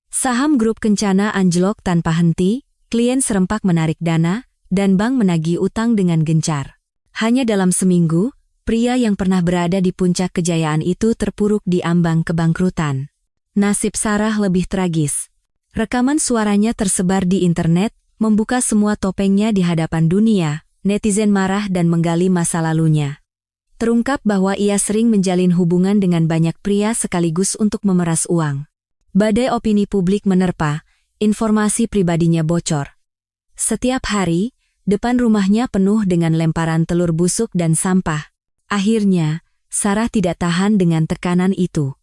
Saham grup Kencana anjlok tanpa henti, klien serempak menarik dana, dan bank menagih utang dengan gencar. Hanya dalam seminggu, pria yang pernah berada di puncak kejayaan itu terpuruk di ambang kebangkrutan. Nasib Sarah lebih tragis. Rekaman suaranya tersebar di internet, membuka semua topengnya di hadapan dunia. Netizen marah dan menggali masa lalunya. Terungkap bahwa ia sering menjalin hubungan dengan banyak pria sekaligus untuk memeras uang. Badai opini publik menerpa, informasi pribadinya bocor. Setiap hari, depan rumahnya penuh dengan lemparan telur busuk dan sampah. Akhirnya, Sarah tidak tahan dengan tekanan itu.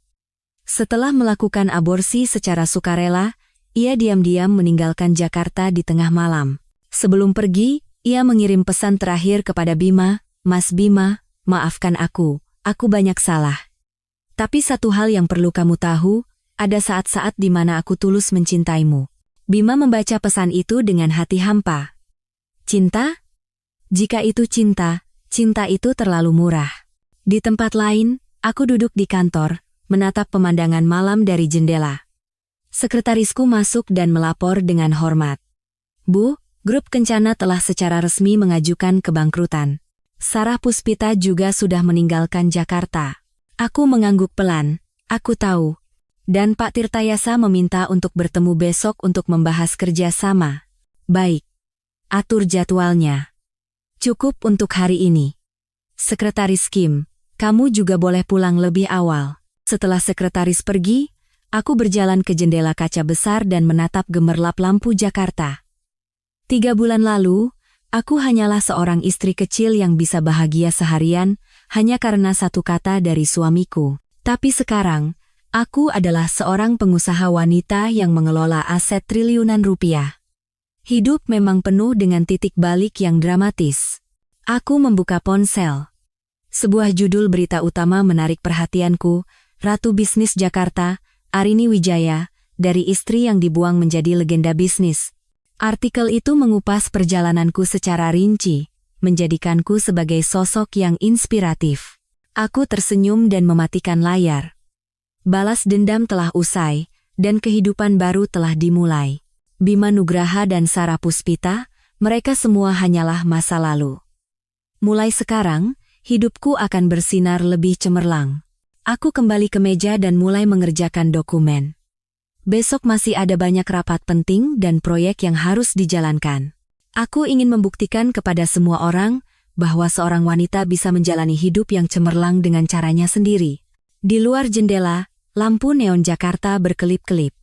Setelah melakukan aborsi secara sukarela, ia diam-diam meninggalkan Jakarta di tengah malam. Sebelum pergi, ia mengirim pesan terakhir kepada Bima, "Mas Bima, maafkan aku banyak salah. Tapi satu hal yang perlu kamu tahu, ada saat-saat di mana aku tulus mencintaimu." Bima membaca pesan itu dengan hati hampa. Cinta? Jika itu cinta, cinta itu terlalu murah. Di tempat lain, aku duduk di kantor, menatap pemandangan malam dari jendela. Sekretarisku masuk dan melapor dengan hormat. "Bu, Grup Kencana telah secara resmi mengajukan kebangkrutan. Sarah Puspita juga sudah meninggalkan Jakarta." Aku mengangguk pelan. "Aku tahu. Dan Pak Tirtayasa meminta untuk bertemu besok untuk membahas kerjasama." "Baik. Atur jadwalnya. Cukup untuk hari ini. Sekretaris Kim, kamu juga boleh pulang lebih awal." Setelah sekretaris pergi, aku berjalan ke jendela kaca besar dan menatap gemerlap lampu Jakarta. 3 bulan lalu, aku hanyalah seorang istri kecil yang bisa bahagia seharian hanya karena satu kata dari suamiku. Tapi sekarang, aku adalah seorang pengusaha wanita yang mengelola aset triliunan rupiah. Hidup memang penuh dengan titik balik yang dramatis. Aku membuka ponsel. Sebuah judul berita utama menarik perhatianku, "Ratu Bisnis Jakarta, Arini Wijaya, dari istri yang dibuang menjadi legenda bisnis." Artikel itu mengupas perjalananku secara rinci, menjadikanku sebagai sosok yang inspiratif. Aku tersenyum dan mematikan layar. Balas dendam telah usai, dan kehidupan baru telah dimulai. Bima Nugraha dan Sarah Puspita, mereka semua hanyalah masa lalu. Mulai sekarang, hidupku akan bersinar lebih cemerlang. Aku kembali ke meja dan mulai mengerjakan dokumen. Besok masih ada banyak rapat penting dan proyek yang harus dijalankan. Aku ingin membuktikan kepada semua orang bahwa seorang wanita bisa menjalani hidup yang cemerlang dengan caranya sendiri. Di luar jendela, lampu neon Jakarta berkelip-kelip.